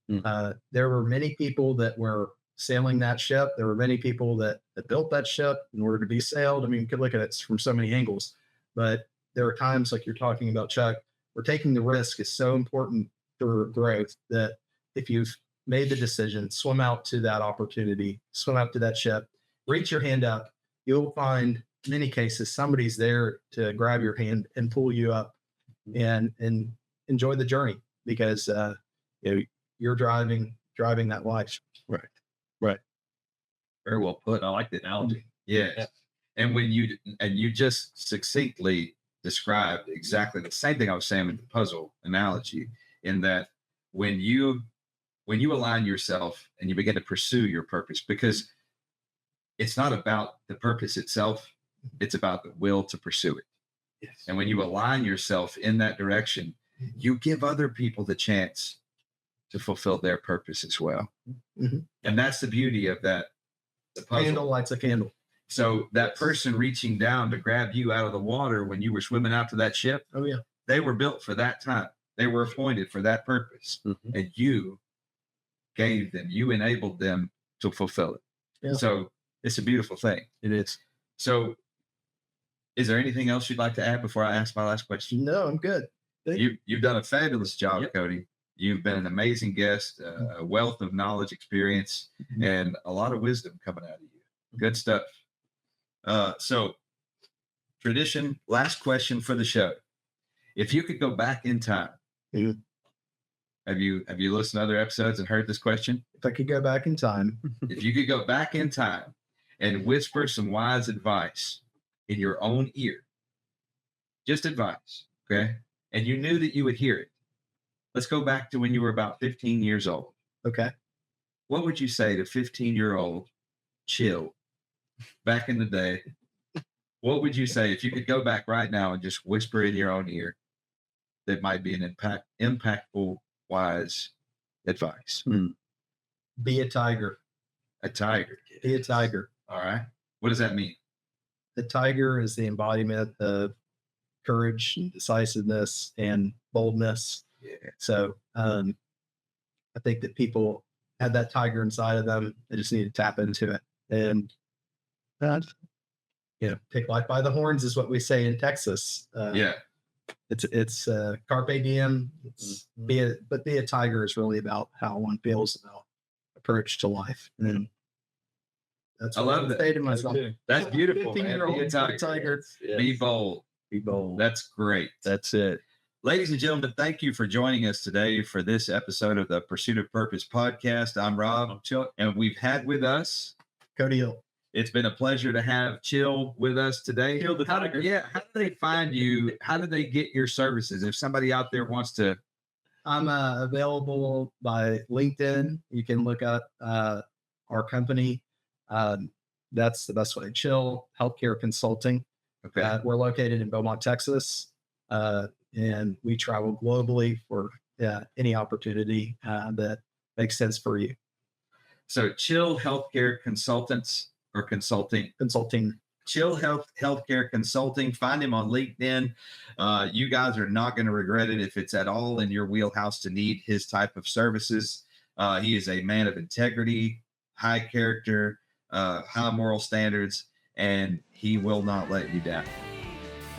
it. There were many people that were sailing that ship. There were many people that built that ship in order to be sailed. I mean, you could look at it from so many angles, but there are times like you're talking about, Chuck, where taking the risk is so important for growth that if you've made the decision, swim out to that opportunity, swim out to that ship, reach your hand up, you'll find in many cases somebody's there to grab your hand and pull you up and enjoy the journey, because you're driving that life. Right. Very well put. I like the analogy. Yes. And you just succinctly described exactly the same thing I was saying with the puzzle analogy, in that when you align yourself and you begin to pursue your purpose, because it's not about the purpose itself, it's about the will to pursue it. Yes. And when you align yourself in that direction, you give other people the chance to fulfill their purpose as well. Mm-hmm. And that's the beauty of that. The puzzle. Candle lights a candle. So that person reaching down to grab you out of the water when you were swimming out to that ship, Oh yeah. they were built for that time. They were appointed for that purpose. Mhm. And you enabled them to fulfill it. Yeah. So it's a beautiful thing. It is. So is there anything else you'd like to add before I ask my last question? No, I'm good. You've done a fabulous job, Yep. Cody. You've been an amazing guest, a wealth of knowledge, experience, and a lot of wisdom coming out of you. Good stuff. So tradition, last question for the show. If you could go back in time, Mhm. have you listened to other episodes and heard this question? If I could go back in time, If you could go back in time and whisper some wise advice in your own ear, just advice, okay? And you knew that you would hear it. Let's go back to when you were about 15 years old. okay. What would you say to 15-year-old Chill back in the day? What would you say if you could go back right now and just whisper in your own ear that might be an impactful, wise advice? Be a tiger. A tiger. Be a tiger. All right. What does that mean? The tiger is the embodiment of courage and decisiveness and boldness. Yeah. So I think that people have that tiger inside of them. They just need to tap into it. And take life by the horns is what we say in Texas. Yeah. It's carpe diem. Be a tiger is really about how one feels about approach to life. And that's I what love I that. say to myself. That's beautiful, man. 15-year-old Be a tiger. tiger. Be bold. Be bold. That's great. That's it. Ladies and gentlemen, thank you for joining us today for this episode of the Pursuit of Purpose podcast. I'm Rob, I'm Chuck. and we've had with us, Cody Hill. it's been a pleasure to have Chill with us today. Chill the How do- tiger. Yeah. How do they find you? How do they get your services? If somebody out there wants to, I'm available by LinkedIn. You can look up our company. That's the best way. Chill Healthcare Consulting. okay. We're located in Beaumont, Texas, and we travel globally for any opportunity that makes sense for you. So Chill Healthcare Consultants or Consulting. Consulting. Chill Healthcare Consulting. Find him on LinkedIn. You guys are not going to regret it if it's at all in your wheelhouse to need his type of services. He is a man of integrity, high character, high moral standards, and he will not let you down.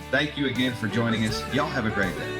Thank you again for joining us. Y'all have a great day.